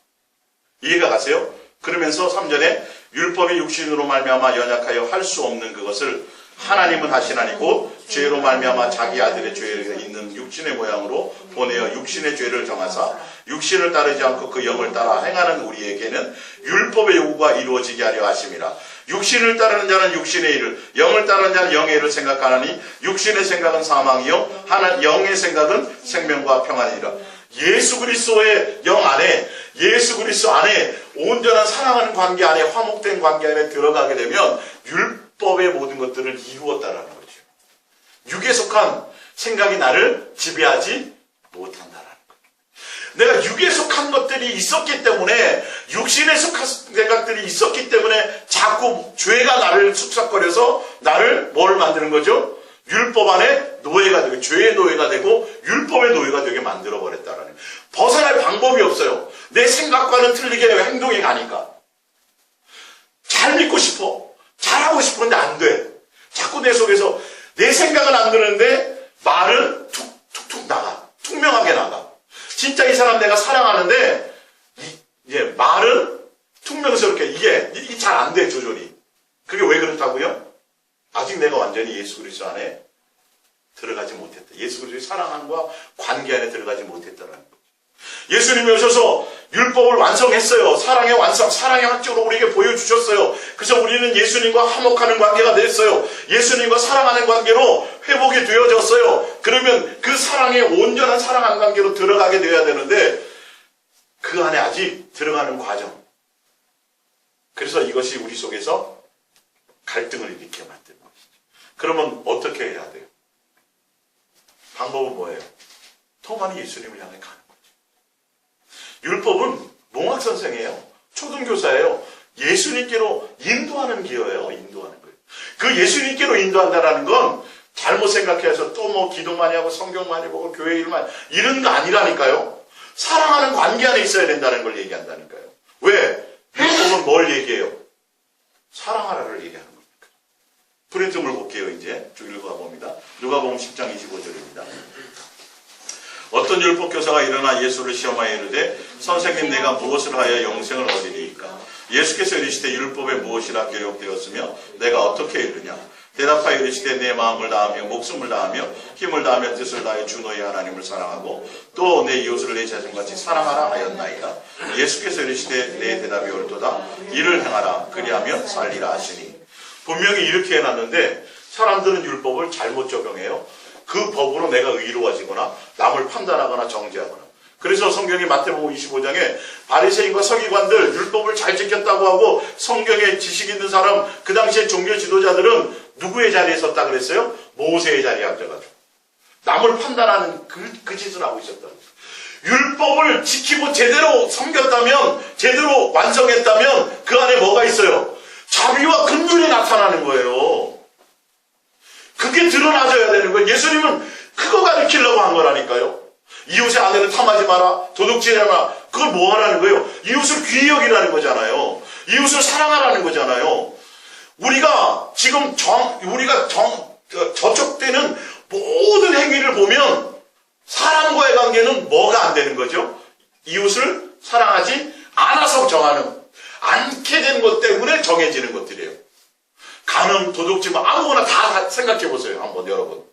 [SPEAKER 2] 이해가 가세요? 그러면서 3절에 율법이 육신으로 말미암아 연약하여 할 수 없는 그것을 하나님은 하시나니 곧 죄로 말미암아 자기 아들의 죄를 있는 육신의 모양으로 보내어 육신의 죄를 정하사 육신을 따르지 않고 그 영을 따라 행하는 우리에게는 율법의 요구가 이루어지게 하려 하심이라. 육신을 따르는 자는 육신의 일을, 영을 따르는 자는 영의 일을 생각하나니 육신의 생각은 사망이요 영의 생각은 생명과 평안이라. 예수 그리스도의 영 안에, 예수 그리스도 안에 온전한 사랑하는 관계 안에, 화목된 관계 안에 들어가게 되면 율법의 모든 것들을 이루었다라는 거죠. 육에 속한 생각이 나를 지배하지 못한다라는 거예요. 내가 육에 속한 것들이 있었기 때문에, 육신에 속한 생각들이 있었기 때문에 자꾸 죄가 나를 숙삭거려서 나를 뭘 만드는 거죠? 율법 안에 노예가 되고, 죄의 노예가 되고 율법의 노예가 되게 만들어버렸다라는 거예요. 벗어날 방법이 없어요. 내 생각과는 틀리게 행동이 가니까. 잘 믿고 싶어. 잘하고 싶은데 안 돼. 자꾸 내 속에서 내 생각은 안 드는데 말은 툭툭툭 나가. 투명하게 나가. 진짜 이 사람 내가 사랑하는데 말은 퉁명스럽게 이게 잘 안 돼, 조절이. 그게 왜 그렇다고요? 아직 내가 완전히 예수 그리스도 안에 들어가지 못했다. 예수 그리스도의 사랑함과 관계 안에 들어가지 못했다라는 거죠. 예수님이 오셔서 율법을 완성했어요. 사랑의 완성, 사랑의 학적으로 우리에게 보여주셨어요. 그래서 우리는 예수님과 화목하는 관계가 됐어요. 예수님과 사랑하는 관계로 회복이 되어졌어요. 그러면 그 사랑의 온전한 사랑하는 관계로 들어가게 되어야 되는데 그 안에 아직 들어가는 과정. 그래서 이것이 우리 속에서 갈등을 일으키게 만드는 것이죠. 그러면 어떻게 해야 돼요? 방법은 뭐예요? 더 많이 예수님을 향해 가는 거죠. 율법은 몽학선생이에요. 초등교사예요. 예수님께로 인도하는 기여예요. 인도하는 거예요. 그 예수님께로 인도한다는 건 잘못 생각해서 또 뭐 기도 많이 하고 성경 많이 보고 교회 일 많이 이런 거 아니라니까요. 사랑하는 관계 안에 있어야 된다는 걸 얘기한다니까요. 왜? 율법은 뭘 얘기해요? 사랑하라를 얘기하는 겁니다. 프린트물 볼게요. 이제 쭉 읽어가 봅니다. 누가복음 10장 25절입니다. 어떤 율법 교사가 일어나 예수를 시험하여 이르되 선생님 내가 무엇을 하여 영생을 얻으리이까? 예수께서 이르시되 율법에 무엇이라 기록되었으며 내가 어떻게 이르냐? 대답하여 이르시되 내 마음을 다하며 목숨을 다하며 힘을 다하며 뜻을 다하여 주 너희 하나님을 사랑하고 또 내 이웃을 내 자신같이 사랑하라 하였나이다. 예수께서 이르시되 내 대답이 옳도다. 이를 행하라. 그리하면 살리라 하시니. 분명히 이렇게 해놨는데 사람들은 율법을 잘못 적용해요. 그 법으로 내가 의로워지거나 남을 판단하거나 정죄하거나. 그래서 성경이 마태복음 25장에 바리새인과 서기관들 율법을 잘 지켰다고 하고 성경에 지식 있는 사람, 그 당시에 종교 지도자들은 누구의 자리에 섰다 그랬어요? 모세의 자리에 앉아가지고 남을 판단하는 그 짓을 하고 있었다. 율법을 지키고 제대로 섬겼다면, 제대로 완성했다면 그 안에 뭐가 있어요? 자비와 긍휼이 나타나는 거예요. 그게 드러나져야 되는 거예요. 예수님은 그거 가르치려고 한 거라니까요. 이웃의 아내를 탐하지 마라, 도둑질하지 마라. 그걸 뭐 하라는 거예요? 이웃을 귀히 여기라는 거잖아요. 이웃을 사랑하라는 거잖아요. 우리가 지금 저촉되는 모든 행위를 보면 사람과의 관계는 뭐가 안 되는 거죠? 이웃을 사랑하지 않아서 정하는, 않게 되는 것 때문에 정해지는 것들이에요. 간음, 도둑질, 아무거나 다 생각해 보세요. 한번 여러분.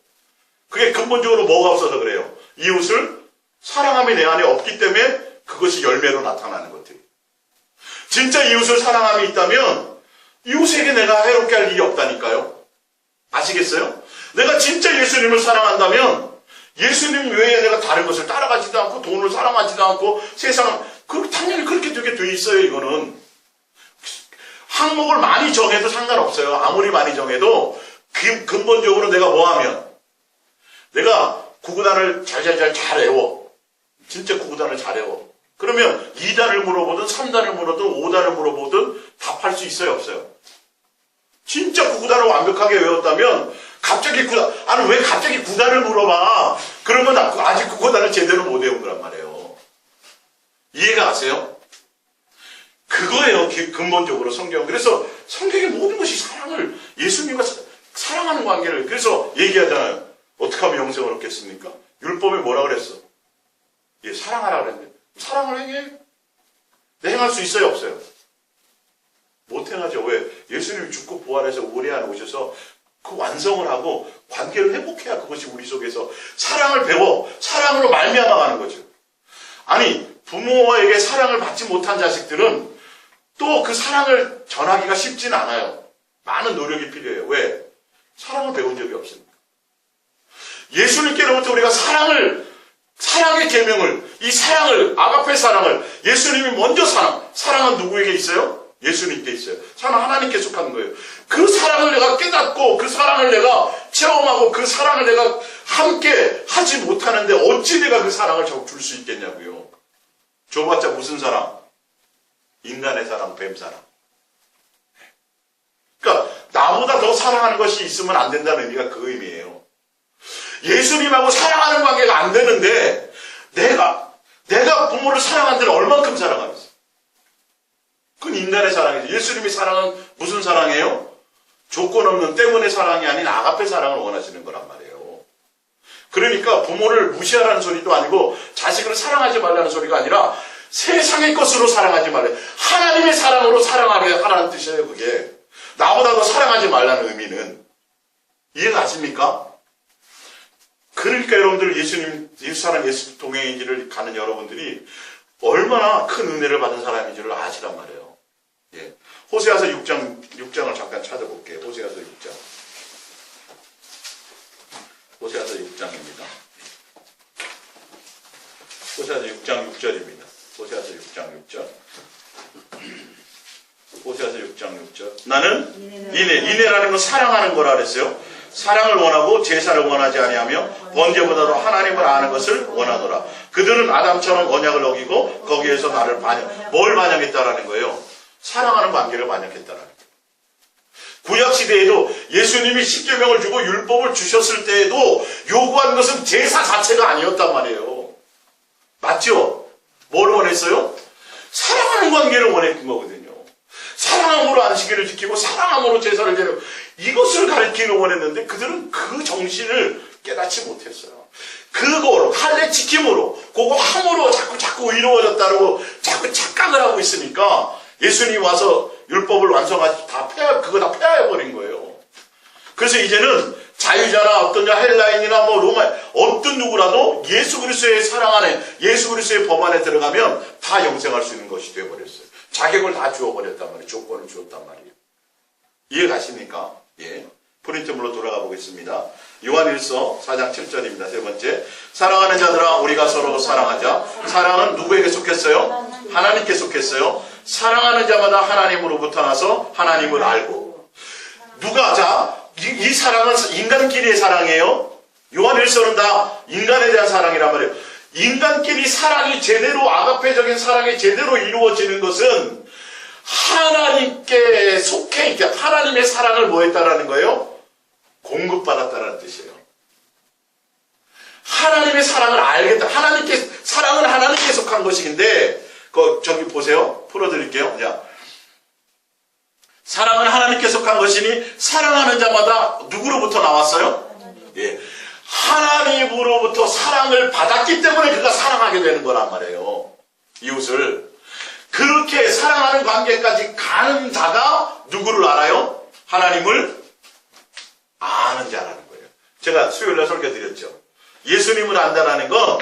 [SPEAKER 2] 그게 근본적으로 뭐가 없어서 그래요? 이웃을 사랑함이 내 안에 없기 때문에 그것이 열매로 나타나는 것들이. 진짜 이웃을 사랑함이 있다면 이웃에게 내가 해롭게 할 일이 없다니까요. 아시겠어요? 내가 진짜 예수님을 사랑한다면 예수님 외에 내가 다른 것을 따라가지도 않고 돈을 사랑하지도 않고 세상 당연히 그렇게 되게 돼 있어요. 이거는 항목을 많이 정해도 상관없어요. 아무리 많이 정해도 근본적으로 내가 뭐하면 내가 구구단을 잘 외워. 진짜 구구단을 잘 외워. 그러면 2단을 물어보든 3단을 물어보든 5단을 물어보든 답할 수 있어요? 없어요? 진짜 구구단을 완벽하게 외웠다면 갑자기 아니 왜 갑자기 9단을 물어봐? 그러면 아직 구구단을 제대로 못 외운 거란 말이에요. 이해가 가세요? 그거예요. 근본적으로 성경. 그래서 성경의 모든 것이 사랑을 예수님과 사랑하는 관계를 그래서 얘기하잖아요. 어떻게 하면 영생을 얻겠습니까? 율법에 뭐라 그랬어? 예, 사랑하라 그랬는데 사랑을 행해? 네, 행할 수 있어요? 없어요? 못 행하죠. 왜? 예수님이 죽고 부활해서 우리 안에 오셔서 그 완성을 하고 관계를 회복해야 그것이 우리 속에서 사랑을 배워 사랑으로 말미암아 가는 거죠. 아니 부모에게 사랑을 받지 못한 자식들은 또 그 사랑을 전하기가 쉽진 않아요. 많은 노력이 필요해요. 왜? 사랑을 배운 적이 없으니까. 예수님께로부터 우리가 사랑의 계명을, 이 사랑을, 아가페 사랑을, 예수님이 먼저 사랑은 누구에게 있어요? 예수님께 있어요. 사랑은 하나님께 속한 거예요. 그 사랑을 내가 깨닫고, 그 사랑을 내가 체험하고, 그 사랑을 내가 함께 하지 못하는데, 어찌 내가 그 사랑을 줄 수 있겠냐고요. 줘봤자 무슨 사랑? 인간의 사랑, 뱀 사랑. 그러니까, 나보다 더 사랑하는 것이 있으면 안 된다는 의미가 그 의미예요. 예수님하고 사랑하는 관계가 안 되는데 내가 부모를 사랑한 데는 얼만큼 사랑하겠어? 그건 인간의 사랑이죠. 예수님이 사랑은 무슨 사랑이에요? 조건 없는 때문에 사랑이 아닌 아가페 사랑을 원하시는 거란 말이에요. 그러니까 부모를 무시하라는 소리도 아니고 자식을 사랑하지 말라는 소리가 아니라 세상의 것으로 사랑하지 말라. 하나님의 사랑으로 사랑하라는 뜻이에요. 그게 나보다 더 사랑하지 말라는 의미는. 이해가 가십니까? 그러니까 여러분들 예수 사랑 예수 동행인지를 가는 여러분들이 얼마나 큰 은혜를 받은 사람인지를 아시란 말이에요. 예. 호세아서 6장을 잠깐 찾아볼게요. 호세아서 6장. 호세아서 6장입니다. 호세아서 6장 6절입니다. 호세아서 6장 6절. 호세아서 6장 6절. 나는 인애라는 건 사랑하는 거라 그랬어요. 사랑을 원하고 제사를 원하지 아니하며 번제보다도 하나님을 아는 것을 원하노라. 그들은 아담처럼 언약을 어기고 거기에서 나를 뭘 반영했다라는 거예요? 사랑하는 관계를 반영했다라는 거예요. 구약시대에도 예수님이 십계명을 주고 율법을 주셨을 때에도 요구한 것은 제사 자체가 아니었단 말이에요. 맞죠? 뭘 원했어요? 사랑하는 관계를 원했던 거거든요. 사랑함으로 안식일을 지키고 사랑함으로 제사를 드리고 이것을 가르치기를 원했는데 그들은 그 정신을 깨닫지 못했어요. 그걸 할례 지킴으로 그거 함으로 자꾸 이루어졌다고 자꾸 착각을 하고 있으니까 예수님이 와서 율법을 완성하지 그거 다 폐하해버린 거예요. 그래서 이제는 자유자나 어떤 자 헬라인이나 뭐 로마 어떤 누구라도 예수 그리스도의 사랑 안에 예수 그리스도의 법 안에 들어가면 다 영생할 수 있는 것이 되어버렸어요. 자격을 다 주어버렸단 말이에요. 조건을 주었단 말이에요. 이해 가십니까? 예. 프린트물로 돌아가 보겠습니다. 요한일서 4장 7절입니다. 세 번째. 사랑하는 자들아 우리가 서로 사랑하자. 사랑은 누구에게 속했어요? 하나님께 속했어요. 사랑하는 자마다 하나님으로부터 나서 하나님을 알고. 이 사랑은 인간끼리의 사랑이에요. 요한일서는 다 인간에 대한 사랑이란 말이에요. 인간끼리 사랑이 제대로 아가페적인 사랑이 제대로 이루어지는 것은 하나님께 속해 있게 하나님의 사랑을 뭐 했다라는 거예요? 공급받았다라는 뜻이에요. 하나님의 사랑을 알겠다. 사랑은 하나님께 속한 것인데 저기 보세요. 풀어드릴게요. 자, 사랑은 하나님께 속한 것이니 사랑하는 자마다 누구로부터 나왔어요? 예. 하나님으로부터 사랑을 받았기 때문에 그가 사랑하게 되는 거란 말이에요. 이웃을. 그렇게 사랑하는 관계까지 가는 자가 누구를 알아요? 하나님을 아는 자라는 거예요. 제가 수요일날 설교드렸죠. 예수님을 안다라는 건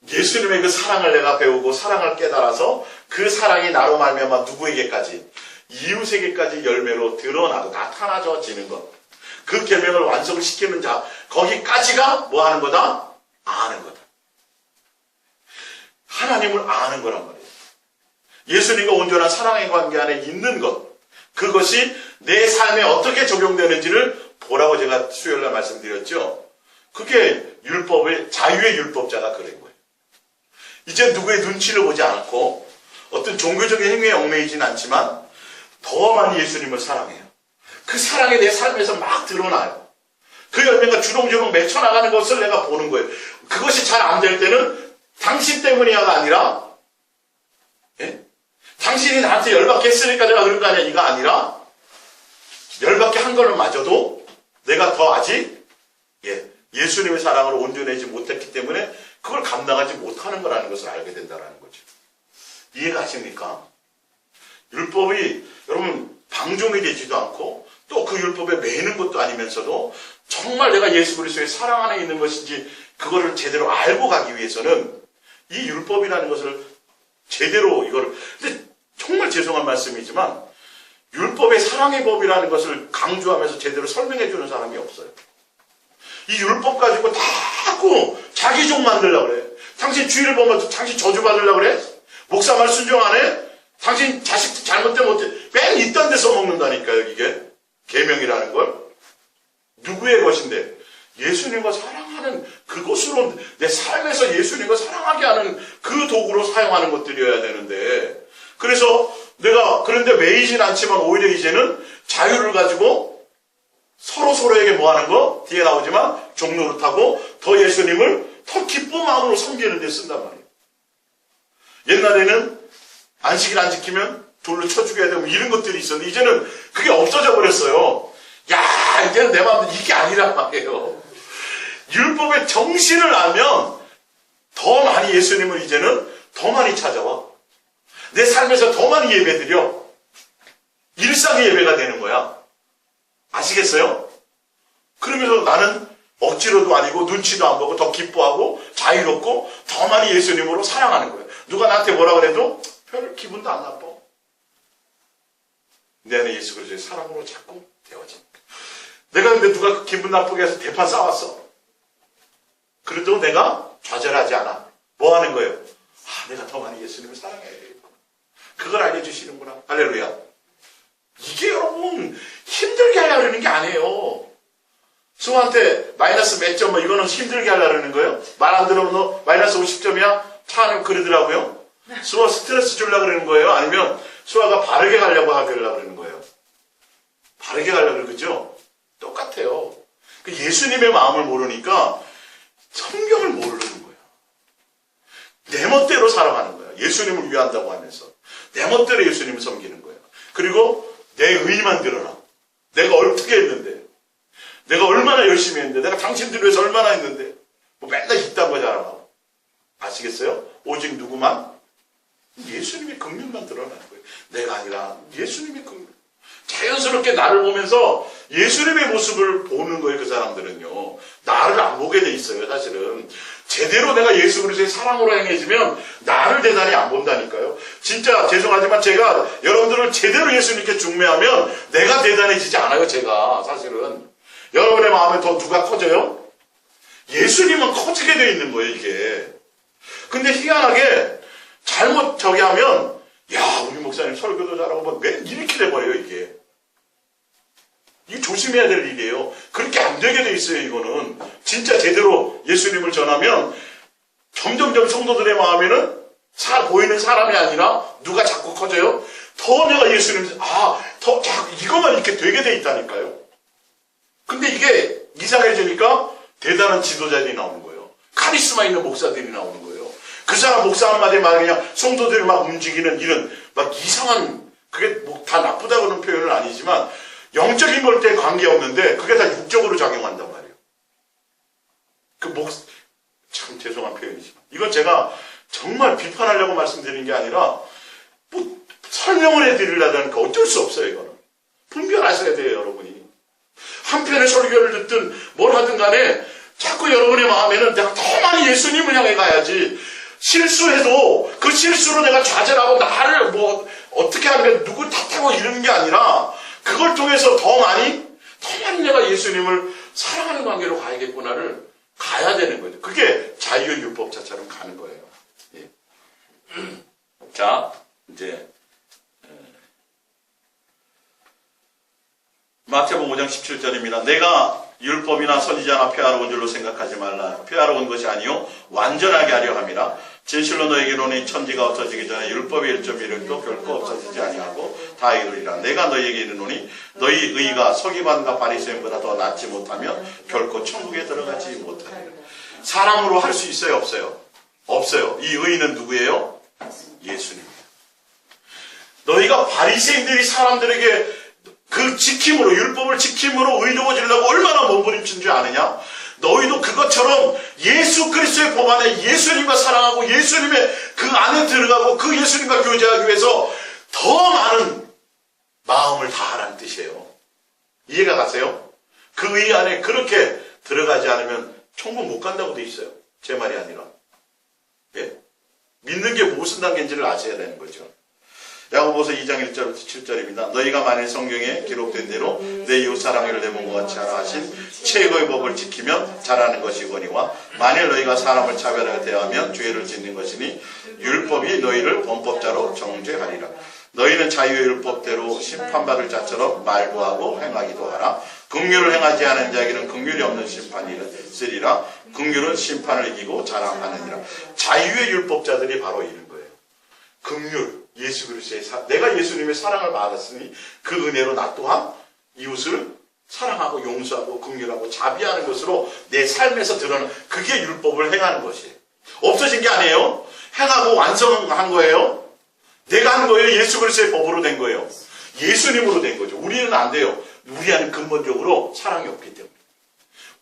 [SPEAKER 2] 예수님의 그 사랑을 내가 배우고 사랑을 깨달아서 그 사랑이 나로 말미암아 누구에게까지 이웃에게까지 열매로 드러나고 나타나져지는 것. 그 계명을 완성시키는 자 거기까지가 뭐 하는 거다? 아는 거다. 하나님을 아는 거란 말이에요. 예수님과 온전한 사랑의 관계 안에 있는 것. 그것이 내 삶에 어떻게 적용되는지를 보라고 제가 수요일날 말씀드렸죠. 그게 율법의 자유의 율법자가 그런 거예요. 이제 누구의 눈치를 보지 않고 어떤 종교적인 행위에 얽매이진 않지만 더 많이 예수님을 사랑해요. 그 사랑이 내 삶에서 막 드러나요. 그 열매가 주렁주렁 맺혀나가는 것을 내가 보는 거예요. 그것이 잘 안 될 때는 당신 때문이야가 아니라 당신이 나한테 열받게 했으니까 내가 그런 거 아니야 이가 아니라 열받게 한 거는 마저도 내가 더 아직 예수님의 사랑으로 온전해지지 못했기 때문에 그걸 감당하지 못하는 거라는 것을 알게 된다는 거죠. 이해가 가십니까? 율법이 여러분 방종이 되지도 않고 또 그 율법에 매이는 것도 아니면서도 정말 내가 예수 그리스도의 사랑 안에 있는 것인지 그거를 제대로 알고 가기 위해서는 이 율법이라는 것을 제대로 근데 정말 죄송한 말씀이지만 율법의 사랑의 법이라는 것을 강조하면서 제대로 설명해 주는 사람이 없어요. 이 율법 가지고 자꾸 자기 종 만들려고 그래. 당신 주의를 보면 당신 저주 받으려고 그래. 목사 말 순종 안 해. 당신 자식 잘못되면 어때. 맨 이딴 데 써먹는다니까요. 이게 계명이라는 걸. 누구의 것인데 예수님과 사랑하는 그것으로 내 삶에서 예수님과 사랑하게 하는 그 도구로 사용하는 것들이어야 되는데 그래서 내가 그런데 매이진 않지만 오히려 이제는 자유를 가지고 서로에게 뭐 하는 거? 뒤에 나오지만 종노릇하고 더 예수님을 더 기쁜 마음으로 섬기는 데 쓴단 말이에요. 옛날에는 안식일 안 지키면 돌로 쳐 죽여야 되고 이런 것들이 있었는데 이제는 그게 없어져 버렸어요. 야, 이제는 내 마음대로 이게 아니란 말이에요. 율법의 정신을 알면 더 많이 예수님을 이제는 더 많이 찾아와. 내 삶에서 더 많이 예배드려. 일상의 예배가 되는 거야. 아시겠어요? 그러면서 나는 억지로도 아니고 눈치도 안 보고 더 기뻐하고 자유롭고 더 많이 예수님으로 사랑하는 거예요. 누가 나한테 뭐라 그래도 별 기분도 안 나빠. 내 안에 예수 그리스도의 사랑으로 자꾸 되어집니다. 내가 근데 누가 기분 나쁘게 해서 대판 싸웠어. 그래도 내가 좌절하지 않아. 뭐 하는 거예요? 내가 더 많이 예수님을 사랑해야 되겠구나. 그걸 알려주시는구나. 할렐루야. 이게 여러분 힘들게 하려는 게 아니에요. 수호한테 마이너스 몇 점 이거는 힘들게 하려는 거예요. 말 안 들으면 너 마이너스 50점이야? 차 안에 그러더라고요. 수호 스트레스 주려고 그러는 거예요? 아니면 수호가 바르게 가려고 하려고 그러는 거예요? 바르게 가려고 그러죠? 똑같아요. 예수님의 마음을 모르니까 성경을 모르는 거예요. 내 멋대로 살아가는 거예요. 예수님을 위한다고 하면서 내 멋대로 예수님을 섬기는 거예요. 그리고 내 의의만 드러나. 내가 어떻게 했는데, 내가 얼마나 열심히 했는데, 내가 당신들 위해서 얼마나 했는데, 뭐 맨날 이딴 거 자랑하고. 아시겠어요? 오직 누구만? 예수님의 긍휼만 드러나는 거예요. 내가 아니라 예수님의 긍휼. 자연스럽게 나를 보면서 예수님의 모습을 보는 거예요. 그 사람들은요. 나를 안 보게 돼 있어요. 사실은. 제대로 내가 예수 그리스도의 사랑으로 행해지면 나를 대단히 안 본다니까요. 진짜 죄송하지만 제가 여러분들을 제대로 예수님께 중매하면 내가 대단해지지 않아요. 제가 사실은. 여러분의 마음에 더 누가 커져요? 예수님은 커지게 돼 있는 거예요. 이게. 근데 희한하게 잘못 저기 하면 야 우리 목사님 설교도 잘하고 막 이렇게 돼버려요. 이게 조심해야 될 일이에요. 그렇게 안 되게 돼 있어요. 이거는 진짜 제대로 예수님을 전하면 점점점 성도들의 마음에는 보이는 사람이 아니라 누가 자꾸 커져요? 더 내가 예수님 더 자꾸 이것만 이렇게 되게 돼 있다니까요. 근데 이게 이상해지니까 대단한 지도자들이 나오는 거예요. 카리스마 있는 목사들이 나오는 거예요. 그 사람 목사 한마디 말 그냥 성도들이 막 움직이는 이런 막 이상한 그게 뭐 다 나쁘다고는 표현은 아니지만 영적인 걸 때 관계없는데 그게 다 육적으로 작용한단 말이에요. 참 죄송한 표현이지만 이건 제가 정말 비판하려고 말씀드리는 게 아니라 뭐 설명을 해드리려다니까 어쩔 수 없어요. 이거는 분별하셔야 돼요. 여러분이 한편의 설교를 듣든 뭘 하든 간에 자꾸 여러분의 마음에는 내가 더 많이 예수님을 향해 가야지, 실수해도 그 실수로 내가 좌절하고 나를 뭐 어떻게 하면 누구 탓하고 이러는 게 아니라 그걸 통해서 더 많이 내가 예수님을 사랑하는 관계로 가야겠구나를 가야 되는 거죠. 그게 자유의 율법자처럼 가는 거예요. 예. 자, 이제 마태복음 5장 17절입니다. 내가 율법이나 선지자나 폐하러 온 줄로 생각하지 말라. 폐하러 온 것이 아니요 완전하게 하려 함이라. 진실로 너에게 이르노니 천지가 없어지기 전에 율법의 1.1도 결코 없어지지 아니하고 다 이루리라. 내가 너에게 이르노니 너희 의가 서기관과 바리새인보다 더 낫지 못하면 결코 천국에 들어가지 못하리라. 사람으로 할 수 있어요, 없어요? 없어요. 이 의는 누구예요? 예수님입니다. 너희가 바리새인들이 사람들에게 그 지킴으로, 율법을 지킴으로 의로워지려고 얼마나 몸부림친 줄 아느냐? 너희도 그것처럼 예수 그리스도의 법 안에 예수님과 사랑하고 예수님의 그 안에 들어가고 그 예수님과 교제하기 위해서 더 많은 마음을 다하라는 뜻이에요. 이해가 가세요? 그 의 안에 그렇게 들어가지 않으면 천국 못 간다고 돼 있어요. 제 말이 아니라. 예? 믿는 게 무슨 단계인지를 아셔야 되는 거죠. 야고보서 2장 1절부터 7절입니다. 너희가 만일 성경에 기록된 대로 내 이웃 사랑을 내 몸과 같이 하라 하신 최고의 법을 지키면 잘하는 것이거니와 만일 너희가 사람을 차별하게 대하면 죄를 짓는 것이니 율법이 너희를 범법자로 정죄하리라. 너희는 자유의 율법대로 심판받을 자처럼 말도 하고 행하기도 하라. 긍휼을 행하지 않은 자에게는 긍휼이 없는 심판이 있으리라. 긍휼은 심판을 이기고 자랑하느니라. 자유의 율법자들이 바로 이런 거예요. 긍휼, 예수 그리스도의 내가 예수님의 사랑을 받았으니 그 은혜로 나 또한 이웃을 사랑하고 용서하고 긍휼하고 자비하는 것으로 내 삶에서 드러나는, 그게 율법을 행하는 것이에요. 없어진 게 아니에요. 행하고 완성한 거예요. 내가 한 거예요. 예수 그리스도의 법으로 된 거예요. 예수님으로 된 거죠. 우리는 안 돼요. 우리 안에 근본적으로 사랑이 없기 때문에.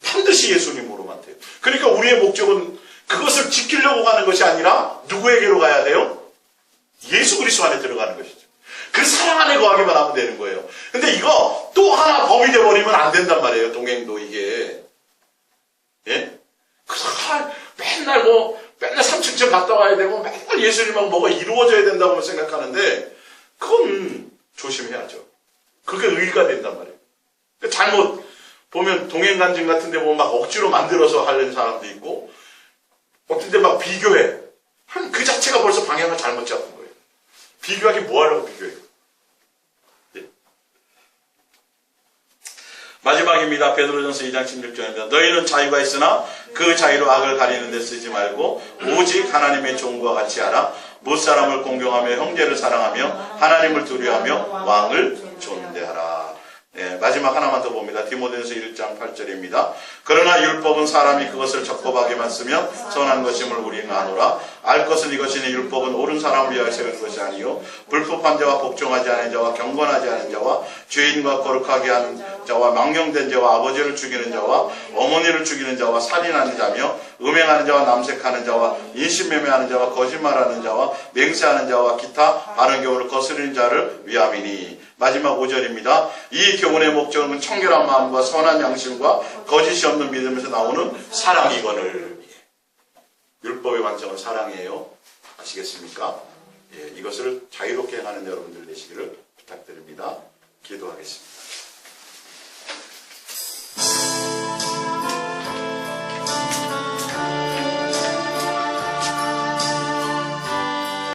[SPEAKER 2] 반드시 예수님으로만 돼요. 그러니까 우리의 목적은 그것을 지키려고 가는 것이 아니라 누구에게로 가야 돼요? 예수 그리스도 안에 들어가는 것이죠. 그 사랑 안에 거하기만 하면 되는 거예요. 근데 이거 또 하나 법이 되어버리면 안 된단 말이에요. 동행도 이게. 예? 맨날 맨날 3층쯤 갔다 와야 되고 맨날 예수님하고 뭐가 이루어져야 된다고 생각하는데 그건 조심해야죠. 그게 의가 된단 말이에요. 잘못 보면 동행간증 같은 데 보면 막 억지로 만들어서 하려는 사람도 있고 어떤 데 막 비교해. 그 자체가 벌써 방향을 잘못 잡은 거예요. 비교하기 뭐 하려고 비교해요? 예? 마지막입니다. 베드로전서 2장 16절입니다. 너희는 자유가 있으나 그 자유로 악을 가리는 데 쓰지 말고 오직 하나님의 종과 같이 하라. 무사람을 공경하며 형제를 사랑하며 하나님을 두려워하며 왕을 존대하라. 예, 마지막 하나만 더 봅니다. 디모데전서 1장 8절입니다. 그러나 율법은 사람이 그것을 적법하게만 쓰면 선한 것임을 우리는 아노라. 알 것은 이것이니 율법은 옳은 사람을 위하여 세운 것이 아니요 불법한 자와 복종하지 않은 자와 경건하지 않은 자와 죄인과 거룩하게 하는 자와 망령된 자와 아버지를 죽이는 자와 어머니를 죽이는 자와 살인하는 자며 음행하는 자와 남색하는 자와 인신매매하는 자와 거짓말하는 자와 맹세하는 자와 기타 바른 교훈을 거스르는 자를 위함이니. 마지막 5절입니다. 이 교훈의 목적은 청결한 마음과 선한 양심과 거짓이 없는 믿음에서 나오는 사랑이거늘. 율법의 완성은 사랑이에요. 아시겠습니까? 예, 이것을 자유롭게 행하는 여러분들 되시기를 부탁드립니다. 기도하겠습니다.